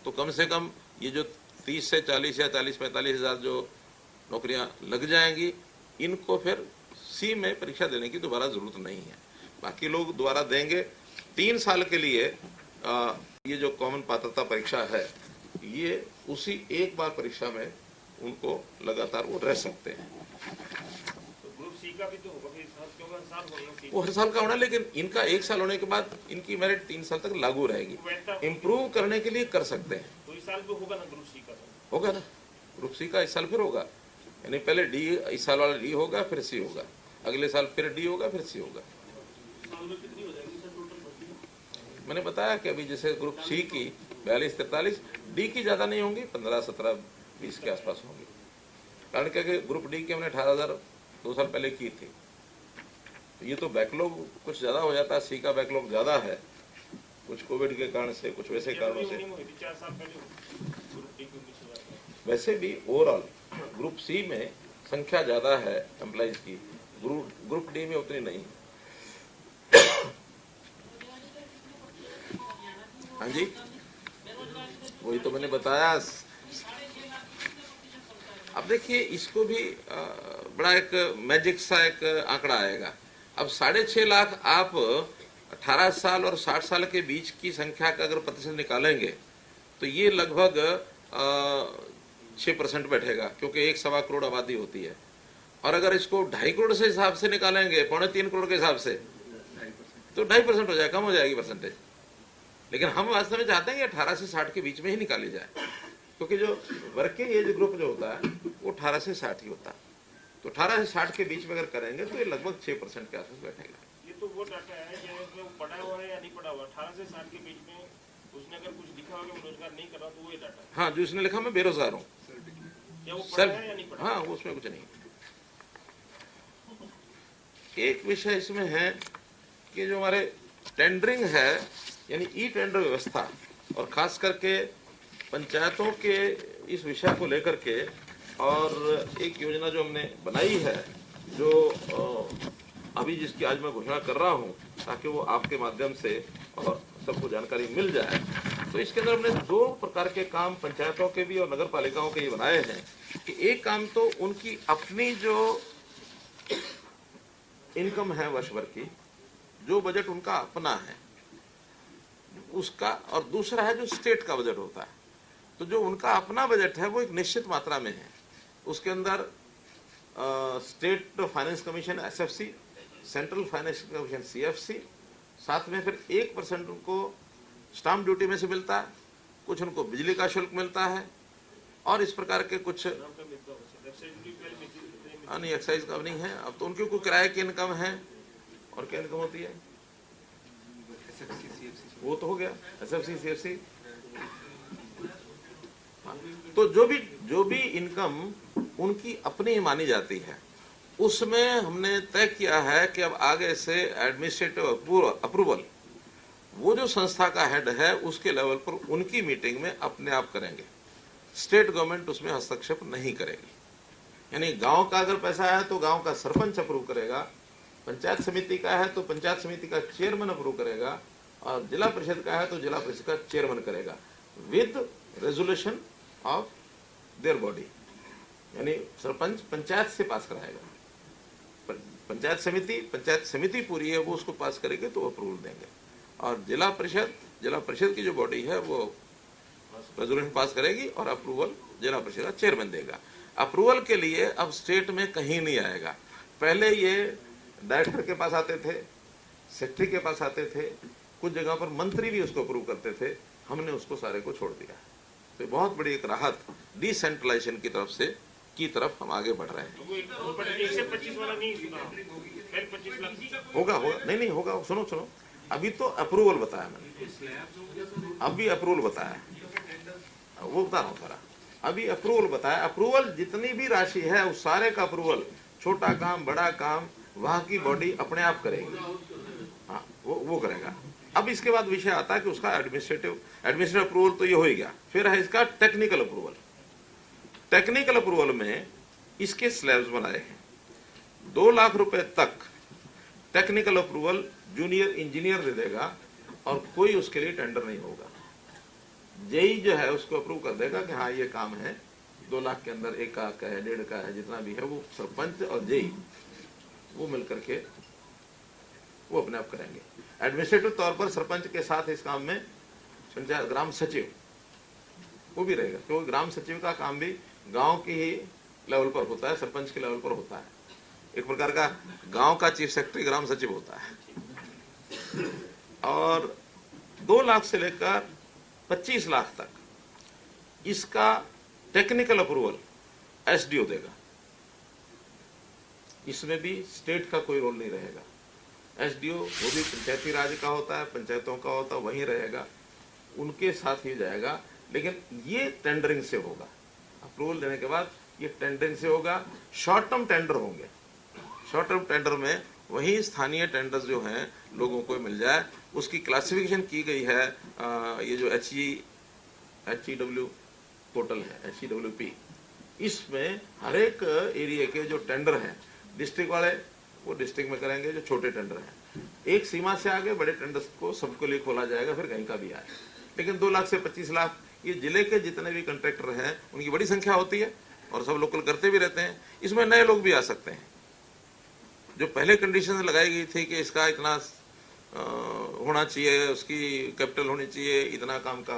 तो कम से कम ये जो 30 से 40 या 40-45 हज़ार जो नौकरियां लग जाएंगी, इनको फिर सी में परीक्षा देने की दोबारा जरूरत नहीं है। बाकी लोग दोबारा देंगे। 3 साल के लिए ये जो कॉमन पात्रता परीक्षा है, ये उसी एक बार परीक्षा में उनको लगातार वो रह सकते हैं। ग्रुप सी का भी तो होगा, वो हर साल का होना, लेकिन इनका 1 साल होने के बाद इनकी मेरिट 3 साल तक लागू रहेगी। इम्प्रूव करने के लिए कर सकते हैं। तो इस साल भी होगा ना ग्रुप सी का? होगा ना, ग्रुप सी का इस साल फिर होगा, यानी पहले डी, इस साल वाला डी होगा, फिर सी होगा, अगले साल फिर डी होगा, फिर सी होगा। मैंने बताया कि अभी जैसे ग्रुप सी की 42-43, डी की ज्यादा नहीं होंगी, 15-17-20 के आसपास होंगी। कारण क्या कि ग्रुप डी की हमने 18,000 2 साल पहले की थी। तो ये तो बैकलॉग कुछ ज्यादा हो जाता है, सी का बैकलॉग ज्यादा है, कुछ कोविड के कारण से, कुछ वैसे कारणों से। 4 साल पहले वैसे भी ओवरऑल ग्रुप सी में संख्या ज्यादा है एम्प्लॉइज की, ग्रुप डी में उतनी नहीं। हाँ जी, वही तो मैंने बताया। अब देखिए, इसको भी बड़ा एक मैजिक सा एक आंकड़ा आएगा। अब 6.5 लाख आप 18 साल और 60 साल के बीच की संख्या का अगर प्रतिशत निकालेंगे, तो ये लगभग 6% बैठेगा, क्योंकि 1.25 करोड़ आबादी होती है। और अगर इसको 2.5 करोड़ से हिसाब से निकालेंगे, 3.25 करोड़ के हिसाब से, तो 2.5% हो जाएगा, कम हो जाएगी परसेंटेज। लेकिन हम वास्तव में चाहते हैं कि 18 से 60 के बीच में ही निकाली जाए, क्योंकि जो वर्किंग एज ग्रुप जो होता है वो 18 से 60 ही होता है। तो 18 से 60 के बीच में अगर करेंगे तो ये लगभग 6% के आसपास बैठेगा। ये तो वो डाटा है कि वो पढ़ा हुआ है या नहीं पढ़ा हुआ। 18 से 60 के बीच में उसने अगर कुछ लिखा होगा कि रोजगार नहीं कर रहा, तो वो ये डाटा है। हाँ, जो इसने लिखा मैं बेरोजगार हूँ, क्या वो पढ़ा है या नहीं पढ़ा? हाँ, उसमें कुछ नहीं। एक विषय इसमें है कि जो हमारे टेंडरिंग है, यानी ई टेंडर व्यवस्था, और खास करके पंचायतों के इस विषय को लेकर के, और एक योजना जो हमने बनाई है, जो अभी जिसकी आज मैं घोषणा कर रहा हूं, ताकि वो आपके माध्यम से और सबको जानकारी मिल जाए। तो इसके अंदर हमने 2 प्रकार के काम पंचायतों के भी और नगर पालिकाओं के ये बनाए हैं कि एक काम तो उनकी अपनी जो इनकम है वर्ष भर की, जो बजट उनका अपना है उसका, और दूसरा है जो स्टेट का बजट होता है। तो जो उनका अपना बजट है वो एक निश्चित मात्रा में है, उसके अंदर state finance commission SFC, central finance commission CFC, साथ में फिर 1% उनको स्टाम्प ड्यूटी में से मिलता है, कुछ उनको बिजली का शुल्क मिलता है, और इस प्रकार के कुछ नहीं, एक्साइज का नहीं है। अब तो उनके को किराए की इनकम है, और क्या इनकम होती है, वो तो हो गया SFC CFC। तो जो भी इनकम उनकी अपनी मानी जाती है, उसमें हमने तय किया है कि अब आगे से एडमिनिस्ट्रेटिव अप्रूवल वो जो संस्था का हेड है उसके लेवल पर उनकी मीटिंग में अपने आप करेंगे, स्टेट गवर्नमेंट उसमें हस्तक्षेप नहीं करेगी। यानी गांव का अगर पैसा है तो गांव का सरपंच अप्रूव करेगा, पंचायत समिति का है तो पंचायत समिति का चेयरमैन अप्रूव करेगा, और जिला परिषद का है तो जिला परिषद का चेयरमैन करेगा, with resolution of their body. यानी सरपंच पंचायत से पास कराएगा, पंचायत समिति पूरी है वो उसको पास करेगी तो अप्रूवल देंगे, और जिला परिषद की जो बॉडी है वो रेजोल्यूशन पास करेगी और अप्रूवल जिला परिषद का चेयरमैन देगा। अप्रूवल के लिए अब स्टेट में कहीं नहीं आएगा। पहले ये डायरेक्टर के पास आते थे, सेक्रेटरी के पास आते थे, कुछ जगह पर मंत्री भी उसको अप्रूव करते थे, हमने उसको सारे को छोड़ दिया। तो बहुत बड़ी एक राहत डिसेंट्रलाइजेशन की तरफ हम आगे बढ़ रहे हैं। 125 वाला नहीं सुना, 25 लाख होगा नहीं होगा। सुनो, अभी तो अप्रूवल बताया मैंने, अभी अप्रूवल बताया, वो बता रहा हूँ सारा। अभी अप्रूवल बताया, अप्रूवल जितनी भी राशि है उस सारे का अप्रूवल, छोटा काम बड़ा काम वहां की बॉडी अपने आप करेगी। हाँ, वो करेगा। अब इसके बाद विषय आता है कि उसका एडमिनिस्ट्रेटिव अप्रूवल तो ये हो ही गया, फिर है इसका टेक्निकल अप्रूवल। टेक्निकल अप्रूवल में इसके स्लैब्स बनाए हैं। 2 लाख रुपए तक टेक्निकल अप्रूवल जूनियर इंजीनियर दे देगा, और कोई उसके लिए टेंडर नहीं होगा। जेई जो है उसको अप्रूव कर देगा कि हाँ ये काम है, 2 लाख के अंदर 1 लाख का है, 1.5 का है, जितना भी है वो सरपंच और जेई वो मिलकर के वो अपने आप करेंगे। एडमिनिस्ट्रेटिव तौर पर सरपंच के साथ इस काम में पंचायत ग्राम सचिव वो भी रहेगा, क्योंकि ग्राम सचिव का काम भी गांव के ही लेवल पर होता है, सरपंच के लेवल पर होता है। एक प्रकार का गांव का चीफ सेक्रेटरी ग्राम सचिव होता है। और 2 लाख से लेकर 25 लाख तक इसका टेक्निकल अप्रूवल SDO देगा। इसमें भी स्टेट का कोई रोल नहीं रहेगा। SDO वो भी पंचायती राज का होता है, पंचायतों का होता है, वहीं रहेगा, उनके साथ ही जाएगा। लेकिन ये टेंडरिंग से होगा, अप्रूवल देने के बाद ये टेंडरिंग से होगा। शॉर्ट टर्म टेंडर होंगे, शॉर्ट टर्म टेंडर में वही स्थानीय टेंडर्स जो हैं लोगों को मिल जाए, उसकी क्लासिफिकेशन की गई है। ये जो HEW पोर्टल है, HEWP, इसमें हर एक एरिया के जो टेंडर हैं, डिस्ट्रिक्ट वाले वो डिस्ट्रिक्ट में करेंगे, जो छोटे टेंडर हैं एक सीमा से आगे बड़े टेंडर्स को सबको लिए खोला जाएगा, फिर कहीं का भी आए। लेकिन 2 लाख से 25 लाख ये जिले के जितने भी कंट्रैक्टर हैं उनकी बड़ी संख्या होती है, और सब लोकल करते भी रहते हैं। इसमें नए लोग भी आ सकते हैं। जो पहले कंडीशन लगाई गई थी कि इसका इतना होना चाहिए, उसकी कैपिटल होनी चाहिए, इतना काम का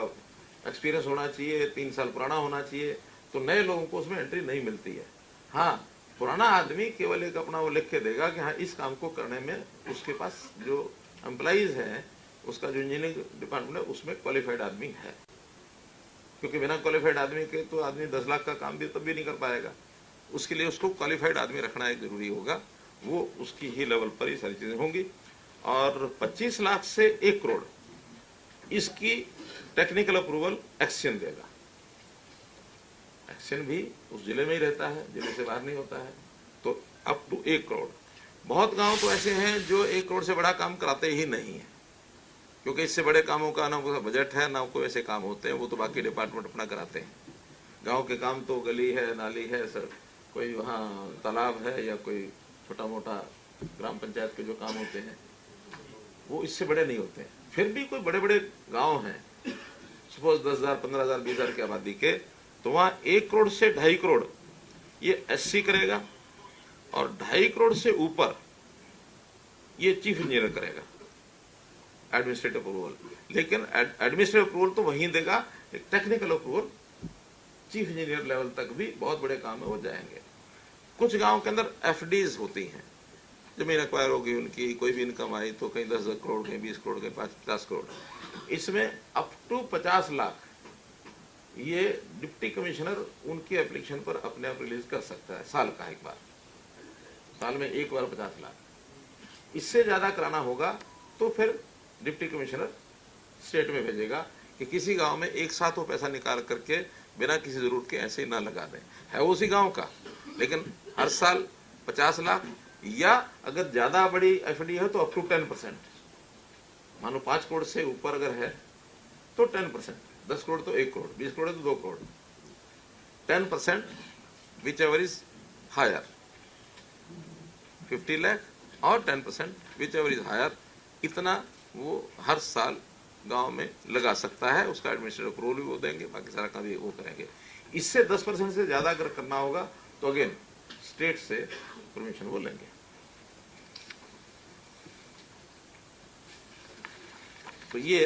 एक्सपीरियंस होना चाहिए, 3 साल पुराना होना चाहिए, तो नए लोगों को उसमें एंट्री नहीं मिलती है। हाँ, पुराना आदमी केवल एक अपना वो लिख के देगा कि हाँ इस काम को करने में उसके पास जो एम्प्लॉइज हैं, उसका जो इंजीनियरिंग डिपार्टमेंट है उसमें क्वालिफाइड आदमी है, क्योंकि बिना क्वालिफाइड आदमी के तो आदमी 10 लाख का काम भी तब भी नहीं कर पाएगा। उसके लिए उसको क्वालिफाइड आदमी रखना एक जरूरी होगा, वो उसकी ही लेवल पर ही सारी चीजें होंगी। और 25 लाख से 1 करोड़ इसकी टेक्निकल अप्रूवल एक्शन देगा। एक्शन भी उस जिले में ही रहता है, जिले से बाहर नहीं होता है, तो अप टू 1 करोड़। बहुत गांव तो ऐसे हैं जो 1 करोड़ से बड़ा काम कराते ही नहीं है, क्योंकि इससे बड़े कामों का ना कोई बजट है ना कोई ऐसे काम होते हैं, वो तो बाकी डिपार्टमेंट अपना कराते हैं। गांव के काम तो गली है, नाली है, सर कोई वहाँ तालाब है या कोई छोटा मोटा ग्राम पंचायत के जो काम होते हैं वो इससे बड़े नहीं होते हैं। फिर भी कोई बड़े बड़े गांव हैं, सपोज 10,000, 15,000, 20,000 की आबादी के, तो वहाँ 1 करोड़ से 2.5 करोड़ ये एससी करेगा और 2.5 करोड़ से ऊपर ये चीफ इंजीनियर करेगा एडमिनिस्ट्रेटिव अप्रूवल। लेकिन एडमिनिस्ट्रेटिव अप्रूवल तो वहीं देगा, एक technical approval chief engineer level तक भी बहुत बड़े काम में हो जाएंगे। कुछ गांव के अंदर एफडीज होती हैं, जमीन एक्वायर होगी उनकी, कोई भी इनकम आई तो कहीं 10 करोड़, कहीं 20 करोड़, कहीं 50 करोड़, इसमें अप टू 50 लाख ये डिप्टी कमिश्नर उनकी एप्लीकेशन पर अपने आप रिलीज कर सकता है, साल का एक बार, साल में एक बार 50 लाख। इससे ज्यादा कराना होगा तो फिर डिप्टी कमिश्नर स्टेट में भेजेगा कि किसी गांव में एक साथ वो पैसा निकाल करके बिना किसी जरूरत के ऐसे ही ना लगा दें, है वो उसी गांव का, लेकिन हर साल 50 लाख, या अगर ज्यादा बड़ी एफडी है तो अप टू 10%, मानो 5 करोड़ से ऊपर अगर है तो 10%, 10 करोड़ तो 1 करोड़, 20 करोड़ तो 2 crore, 10% whichever is higher, 50 lakh और 10% विच एवर इज हायर, इतना वो हर साल गांव में लगा सकता है। उसका एडमिनिस्ट्रेटिव अप्रूवल भी वो देंगे, बाकी सारा काम भी वो करेंगे। इससे 10% से ज्यादा अगर करना होगा तो अगेन स्टेट से परमिशन वो लेंगे। तो ये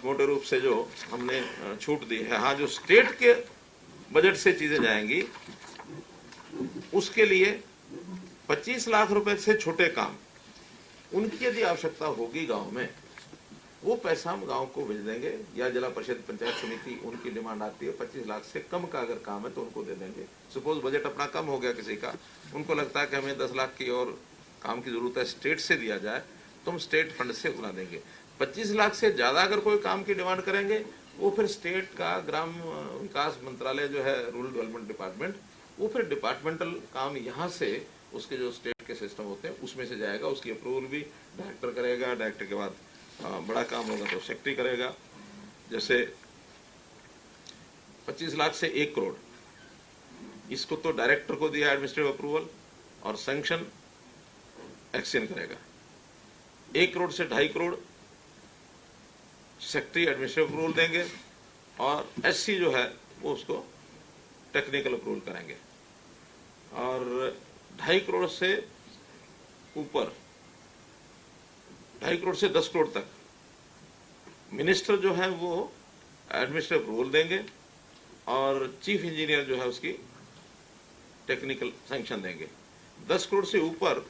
मोटे रूप से जो हमने छूट दी है। हाँ, जो स्टेट के बजट से चीजें जाएंगी उसके लिए 25 लाख रुपए से छोटे काम, उनकी यदि आवश्यकता होगी गांव में, वो पैसा हम गांव को भेज देंगे, या जिला परिषद पंचायत समिति उनकी डिमांड आती है 25 लाख से कम का अगर काम है तो उनको दे देंगे। सपोज बजट अपना कम हो गया किसी का, उनको लगता है कि हमें 10 लाख की और काम की जरूरत है, स्टेट से दिया जाए, तो हम स्टेट फंड से उतना देंगे। 25 लाख से ज्यादा अगर कोई काम की डिमांड करेंगे, वो फिर स्टेट का ग्राम विकास मंत्रालय जो है, रूरल डेवलपमेंट डिपार्टमेंट, वो फिर डिपार्टमेंटल काम यहाँ से उसके जो स्टेट के सिस्टम होते हैं उसमें से जाएगा। उसकी अप्रूवल भी डायरेक्टर करेगा, डायरेक्टर के बाद बड़ा काम होगा तो सेक्रेटरी करेगा। जैसे 25 लाख से 1 करोड़, इसको तो डायरेक्टर को दिया एडमिनिस्ट्रेटिव अप्रूवल और सैंक्शन एक्शन करेगा। 1 करोड़ से 2.5 करोड़ सेक्रेटरी एडमिनिस्ट्रेटिव अप्रूवल देंगे और एससी जो है वो उसको टेक्निकल अप्रूवल करेंगे। और 2.5 करोड़ से ऊपर, 2.5 करोड़ से 10 करोड़ तक मिनिस्टर जो है वो एडमिनिस्ट्रेटिव अप्रूवल देंगे और चीफ इंजीनियर जो है उसकी टेक्निकल सैंक्शन देंगे। 10 करोड़ से ऊपर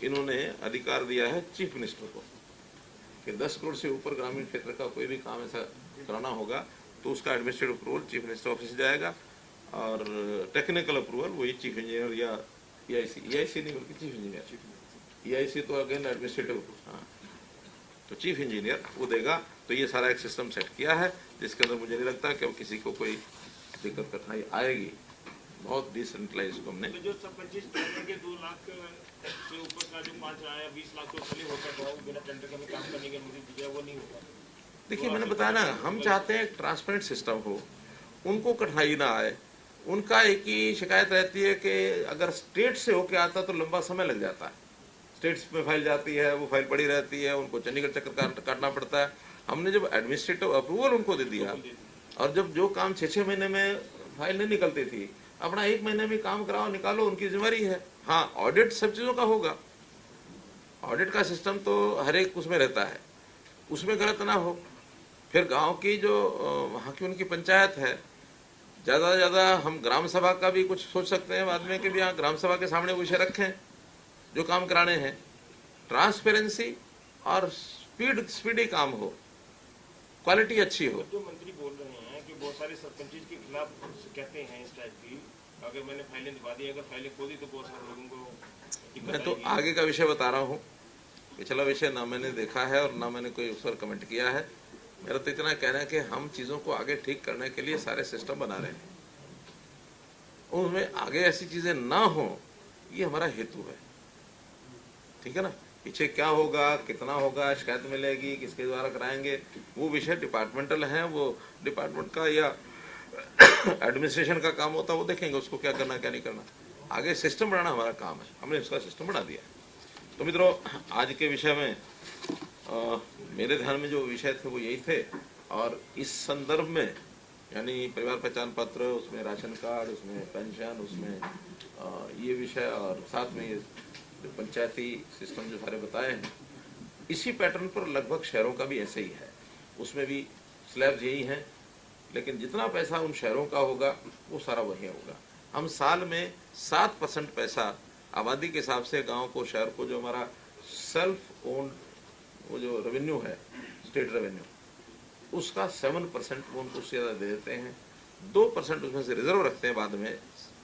इन्होंने अधिकार दिया है चीफ मिनिस्टर को कि 10 करोड़ से ऊपर ग्रामीण क्षेत्र का कोई भी काम ऐसा कराना होगा तो उसका administrative approval chief minister office से जाएगा और टेक्निकल अप्रूवल वही चीफ इंजीनियर या EIC नहीं बल्कि चीफ इंजीनियर, EIC तो अगेन एडमिनिस्ट्रेटिव, हाँ, तो चीफ इंजीनियर वो देगा। तो ये सारा एक सिस्टम सेट किया है जिसके अंदर मुझे नहीं लगता कि अब किसी को कोई दिक्कत कठिनाई आएगी। बहुत डिसेंट्रलाइज को हमने तो जो सब 25 के 2 लाख से ऊपर का जो 5 आया 20 लाख तो चले होता था, वो बिना टेंडर का भी काम करने की अनुमति दी जाए, वो नहीं होगा। देखिए, मैंने बताया ना, हम चाहते हैं ट्रांसपेरेंट सिस्टम हो, उनको कठिनाई ना आए। उनका एक ही शिकायत रहती है कि अगर स्टेट से होके आता तो लंबा समय लग जाता है, स्टेट्स में फाइल जाती है, वो फाइल पड़ी रहती है, उनको चंडीगढ़ चक्कर काटना पड़ता है। हमने जब एडमिनिस्ट्रेटिव अप्रूवल उनको दे दिया और जब जो काम 6-6 महीने में फाइल नहीं निकलती थी, अपना 1 महीने में काम कराओ, निकालो, उनकी जिम्मेदारी है। हाँ, ऑडिट सब चीजों का होगा, ऑडिट का सिस्टम तो हर एक उसमें रहता है, उसमें गलत ना हो। फिर गांव की जो वहाँ की उनकी पंचायत है, ज़्यादा से ज़्यादा हम ग्राम सभा का भी कुछ सोच सकते हैं बाद में कि भी यहाँ ग्राम सभा के सामने विषय रखें जो काम कराने हैं। ट्रांसपेरेंसी और स्पीडी काम हो, क्वालिटी अच्छी हो। जो मंत्री बोल रहे हैं कि बहुत सारे सरपंच के खिलाफ कहते हैं इस टाइप की, अगर मैंने फाइलें दिखा दी, अगर फाइलें खो दी तो बहुत सारे लोगों को दिक्कत मैं तो आएगी। आगे का विषय बता रहा हूँ, पिछला विषय ना मैंने देखा है और ना मैंने कोई उस पर कमेंट किया है। मेरा तो इतना कहना है कि हम चीज़ों को आगे ठीक करने के लिए सारे सिस्टम बना रहे हैं, उसमें आगे ऐसी चीज़ें ना हो, ये हमारा हेतु है। ठीक है ना, पीछे क्या होगा, कितना होगा, शिकायत मिलेगी, किसके द्वारा कराएंगे, वो विषय डिपार्टमेंटल हैं, वो डिपार्टमेंट का या एडमिनिस्ट्रेशन का काम होता है, वो देखेंगे उसको क्या करना क्या नहीं करना। आगे सिस्टम बनाना हमारा काम है, हमने उसका सिस्टम बना दिया। तो मित्रों, आज के विषय में मेरे ध्यान में जो विषय थे वो यही थे, और इस संदर्भ में यानी परिवार पहचान पत्र, उसमें राशन कार्ड, उसमें पेंशन, उसमें ये विषय, और साथ में ये पंचायती सिस्टम जो सारे बताए हैं, इसी पैटर्न पर लगभग शहरों का भी ऐसे ही है। उसमें भी स्लैब्स यही हैं, लेकिन जितना पैसा उन शहरों का होगा वो सारा वही होगा। हम साल में 7% पैसा आबादी के हिसाब से गांव को, शहर को, जो हमारा सेल्फ ओन्ड वो जो रेवेन्यू है, स्टेट रेवेन्यू, उसका 7% वो उनको उससे ज़्यादा दे देते हैं। 2% उसमें से रिजर्व रखते हैं बाद में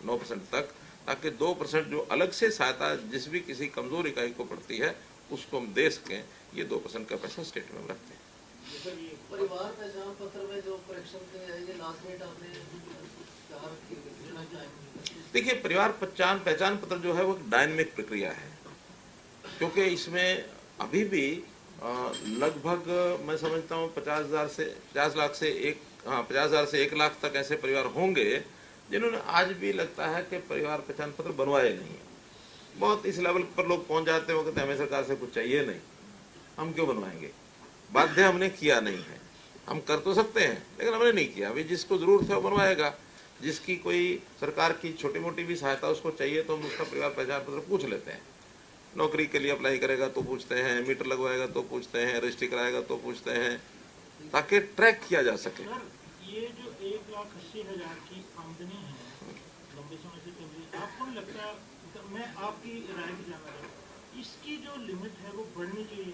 9% तक, ताकि 2% जो अलग से सहायता जिस भी किसी कमजोर इकाई को पड़ती है उसको हम दे सकें। ये 2% का पैसा स्टेट में हम रखते हैं। परिवार पहचान पत्र में जो करेक्शन के ये लास्ट डेट आपने क्या रखी? देखिए, परिवार पहचान पत्र जो है वो डायनेमिक प्रक्रिया है, क्योंकि इसमें अभी भी लगभग मैं समझता हूँ 50 लाख से 1 लाख तक ऐसे परिवार होंगे जिन्होंने आज भी लगता है कि परिवार पहचान पत्र बनवाए नहीं। बहुत इस लेवल पर लोग पहुंच जाते हो, कहते हमें सरकार से कुछ चाहिए नहीं, हम क्यों बनवाएंगे, बाध्य हमने किया नहीं है। हम कर तो सकते हैं लेकिन हमने नहीं किया। अभी जिसको जरूरत है वो बनवाएगा, जिसकी कोई सरकार की छोटी मोटी भी सहायता उसको चाहिए तो हम उसका परिवार पहचान पत्र पूछ लेते हैं। नौकरी के लिए अप्लाई करेगा तो पूछते हैं, मीटर लगवाएगा तो पूछते हैं, रजिस्ट्री कराएगा तो पूछते हैं, ताकि ट्रैक किया जा सके। ये जो 1,80,000 की आमदनी है लंबे समय से चल रही है, आपको नहीं लगता, मैं आपकी राय भी जानना चाहूँ, इसकी जो लिमिट है वो बढ़नी चाहिए?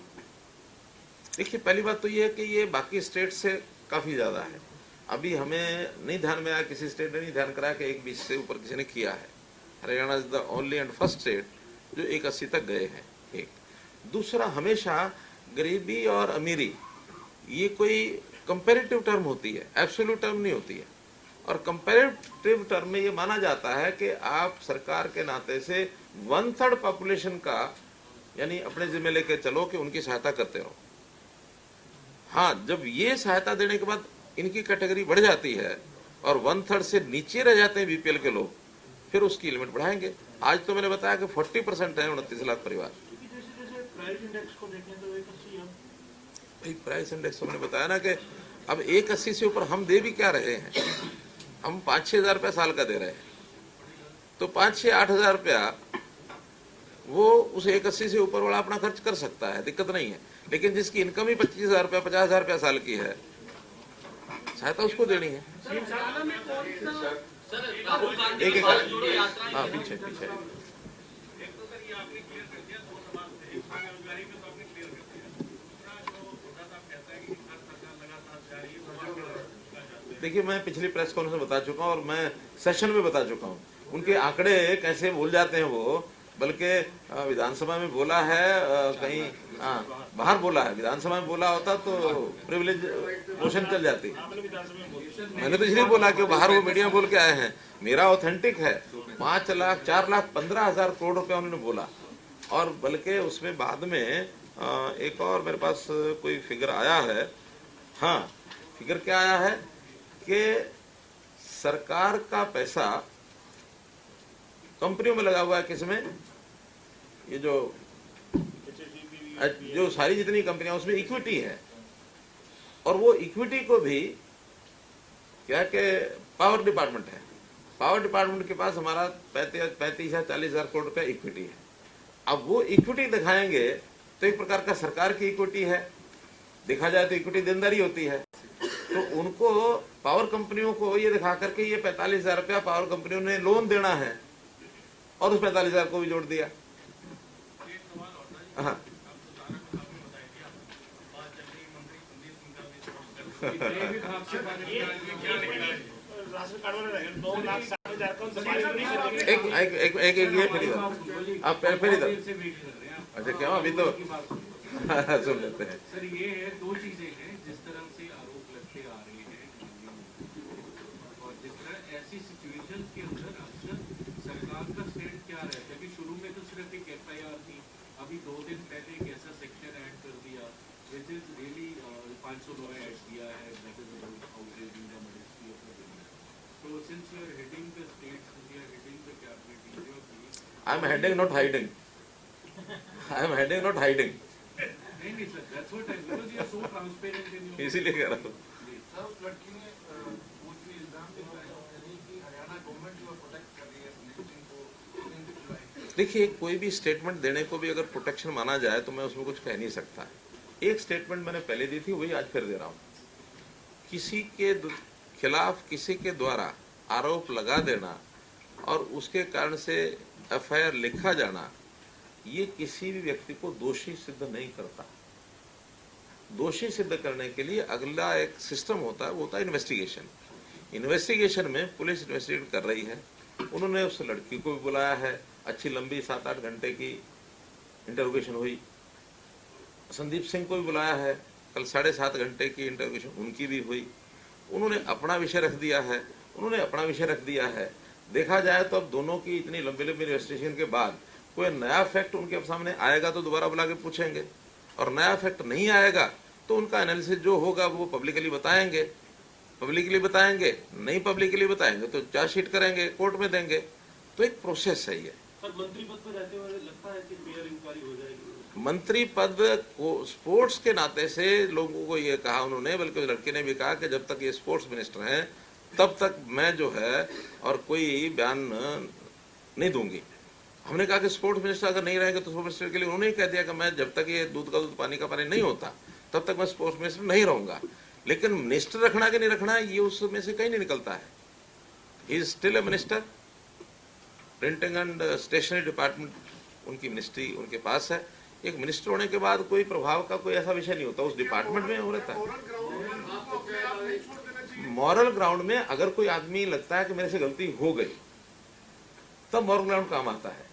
देखिए, पहली बात तो ये है कि ये बाकी स्टेट से काफ़ी ज़्यादा है। अभी हमें नहीं ध्यान में आया, किसी स्टेट ने नहीं ध्यान कराया कि 1,20 से ऊपर किसी ने किया है। Haryana is the only and first state जो 1,80 तक गए हैं। एक दूसरा, हमेशा गरीबी और अमीरी ये कोई कंपैरेटिव टर्म होती है, एब्सोल्यूट टर्म नहीं होती है। और कंपैरेटिव टर्म में ये माना जाता है कि आप सरकार के नाते से 1/3 पॉपुलेशन का यानी अपने जिम्मे लेके चलो कि उनकी सहायता करते रहो। हाँ, जब ये सहायता देने के बाद इनकी कैटेगरी बढ़ जाती है और 1/3 से नीचे रह जाते हैं बीपीएल के लोग, फिर उसकी लिमिट बढ़ाएंगे। आज तो मैंने बताया कि 40% है 29 लाख परिवार। जैसे प्राइस इंडेक्स को देखें तो 1,80 अब भाई प्राइस इंडेक्स हमने बताया ना कि अब 1,80 से ऊपर हम दे भी क्या रहे हैं, हम 5-6 हज़ार रुपया साल का दे रहे हैं। तो 5-6-8 हज़ार रुपया वो उस 1,80 से ऊपर वाला अपना खर्च कर सकता है, दिक्कत नहीं है। लेकिन जिसकी इनकम ही 25,000 रुपया 50,000 रुपया साल की है, सहायता उसको देनी है। एक हाँ, पीछे देखिए, मैं पिछली प्रेस कॉन्फ्रेंस में बता चुका हूँ और मैं सेशन में बता चुका हूँ, उनके आंकड़े कैसे भूल जाते हैं वो। बल्कि विधानसभा में बोला है, कहीं बाहर बोला है, विधानसभा में बोला होता तो प्रिविलेज मोशन चल जाती। मैंने तो इसलिए बोला कि बाहर वो मीडिया बोल के आए हैं, मेरा ऑथेंटिक है। 5 लाख 4,15,000 करोड़ रुपया उन्होंने बोला। और बल्कि उसमें बाद में एक और मेरे पास कोई फिगर आया है। हाँ, फिगर क्या आया है कि सरकार का पैसा कंपनियों में लगा हुआ है। किसमें? ये जो सारी जितनी कंपनियां उसमें इक्विटी है, और वो इक्विटी को भी क्या कि पावर डिपार्टमेंट है, पावर डिपार्टमेंट के पास हमारा 35 या 40 हज़ार करोड़ रुपया इक्विटी है। अब वो इक्विटी दिखाएंगे तो एक प्रकार का सरकार की इक्विटी है, देखा जाए तो इक्विटी देनदारी होती है। तो उनको पावर कंपनियों को ये दिखा करके ये 45,000 रुपया पावर कंपनियों ने लोन देना है और उस 45,000 को भी जोड़ दिया। हाँ राशन कार्ड वाला रहेगा 2,60,000 का एक ये फिर इधर आप फिर इधर अच्छा क्या अभी तो सुन लेते हैं। सर ये है दो चीजें हैं जिस तरह से आरोप लगते आ रहे हैं और जिस तरह ऐसी सिचुएशन के अंदर अक्सर सरकार का स्टैंड क्या रहता है कि शुरू में तो सिर्फ एक FIR थी, अभी 2 दिन पहले एक ऐसा सेक्शन ऐड कर दिया विच इज रियली 500 नया ऐड किया है that is outraging the modesty of the business. तो since you are heading the state, since you are heading the cabinet, I am heading not hiding, I am heading not hiding, नहीं sir that's what I because you are so transparent in your इसीलिए कह रहा हूँ। Sir उस लड़की ने पूछ भी इल्जाम लगाया कि हरियाणा गवर्नमेंट जो प्रोटेक्ट कर रही है को। देखिए कोई भी स्टेटमेंट देने को भी अगर प्रोटेक्शन माना जाए तो मैं उसमें कुछ कह नहीं सकता। एक स्टेटमेंट मैंने पहले दी थी वही आज फिर दे रहा हूँ। किसी के खिलाफ किसी के द्वारा आरोप लगा देना और उसके कारण से FIR लिखा जाना ये किसी भी व्यक्ति को दोषी सिद्ध नहीं करता। दोषी सिद्ध करने के लिए अगला एक सिस्टम होता है, वो होता है इन्वेस्टिगेशन। इन्वेस्टिगेशन में पुलिस इन्वेस्टिगेट कर रही है, उन्होंने उस लड़की को भी बुलाया है, अच्छी लंबी 7-8 घंटे की इंटरोगेशन हुई। संदीप सिंह को भी बुलाया है, कल 7.5 घंटे की इंटरोगेशन उनकी भी हुई। उन्होंने अपना विषय रख दिया है, उन्होंने अपना विषय रख दिया है। देखा जाए तो अब दोनों की इतनी लंबी लंबी इन्वेस्टिगेशन के बाद कोई नया फैक्ट उनके सामने आएगा तो दोबारा बुला के पूछेंगे, और नया फैक्ट नहीं आएगा तो उनका एनालिसिस जो होगा वो पब्लिकली बताएंगे। पब्लिकली बताएंगे, नहीं पब्लिकली बताएंगे तो चार्जशीट करेंगे, कोर्ट में देंगे। तो एक प्रोसेस है ये। सर मंत्री पद पर रहते हुए लगता है कि फेयर इंक्वायरी हो जाएगी? मंत्री पद को स्पोर्ट्स के नाते से लोगों को ये कहा उन्होंने, बल्कि लड़के ने भी कहा कि जब तक ये स्पोर्ट्स मिनिस्टर हैं तब तक मैं जो है और कोई बयान नहीं दूंगी। हमने कहा कि स्पोर्ट्स मिनिस्टर अगर नहीं रहेंगे तो स्पोर्ट्स मिनिस्टर के लिए उन्होंने ही कह दिया कि मैं जब तक ये दूध का दूध पानी का पानी नहीं होता तब तक मैं स्पोर्ट्स मिनिस्टर नहीं रहूंगा। लेकिन मिनिस्टर रखना कि नहीं रखना ये उसमें से कहीं नहीं निकलता है। He is still a minister. Printing and stationery department उनकी मिनिस्ट्री उनके पास है। एक मिनिस्टर होने के बाद कोई प्रभाव का कोई ऐसा विषय नहीं होता, उस डिपार्टमेंट में हो रहता है। मॉरल ग्राउंड में अगर कोई आदमी लगता है कि मेरे से गलती हो गई तब मॉरल ग्राउंड काम आता है।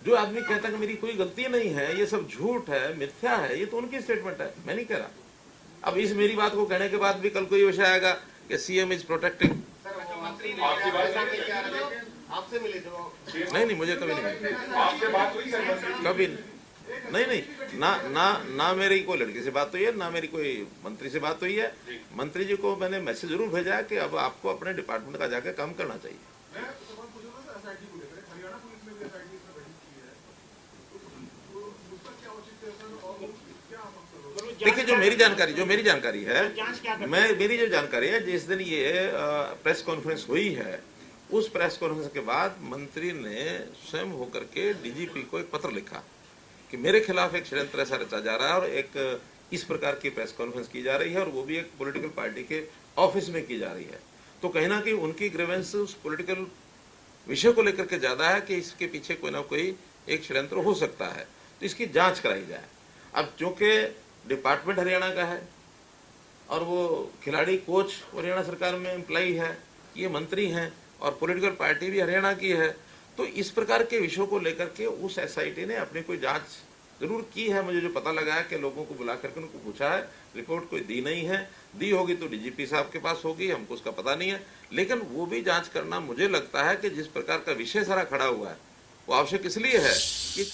जो आदमी कहता है कि मेरी कोई गलती नहीं है, ये सब झूठ है, मिथ्या है, ये तो उनकी स्टेटमेंट है, मैं नहीं कह रहा। अब इस मेरी बात को कहने के बाद भी कल को ये विषय आएगा कि CM इज प्रोटेक्टिंग। आपसे मिले जो नहीं मुझे कभी नहीं, कभी नहीं ना मेरी कोई लड़की से बात हुई है, ना मेरी कोई मंत्री से बात हुई है। मंत्री जी को मैंने मैसेज जरूर भेजा है कि अब आपको अपने डिपार्टमेंट का जाकर काम करना चाहिए। देखिए जो मेरी जानकारी है, मेरी जो जानकारी है, जिस दिन ये प्रेस कॉन्फ्रेंस हुई है उस प्रेस कॉन्फ्रेंस के बाद मंत्री ने स्वयं होकर के DGP को एक पत्र लिखा कि मेरे खिलाफ एक षड्यंत्र ऐसा रचा जा रहा है और एक इस प्रकार की प्रेस कॉन्फ्रेंस की जा रही है और वो भी एक पॉलिटिकल पार्टी के ऑफिस में की जा रही है। तो कहीं ना कहीं उनकी ग्रीवेंस उस पॉलिटिकल विषय को लेकर के ज्यादा है कि इसके पीछे कोई ना कोई एक षड्यंत्र हो सकता है, तो इसकी जांच कराई जाए। अब चूंकि डिपार्टमेंट हरियाणा का है और वो खिलाड़ी कोच हरियाणा सरकार में एम्प्लॉई है, ये मंत्री हैं और पॉलिटिकल पार्टी भी हरियाणा की है, तो इस प्रकार के विषयों को लेकर के उस SIT ने अपनी कोई जांच जरूर की है। मुझे जो पता लगा है कि लोगों को बुला करके उनको पूछा है, रिपोर्ट कोई दी नहीं है, दी होगी तो DGP साहब के पास होगी, हमको उसका पता नहीं है। लेकिन वो भी जांच करना मुझे लगता है कि जिस प्रकार का विषय सारा खड़ा हुआ है वो आवश्यक इसलिए है कि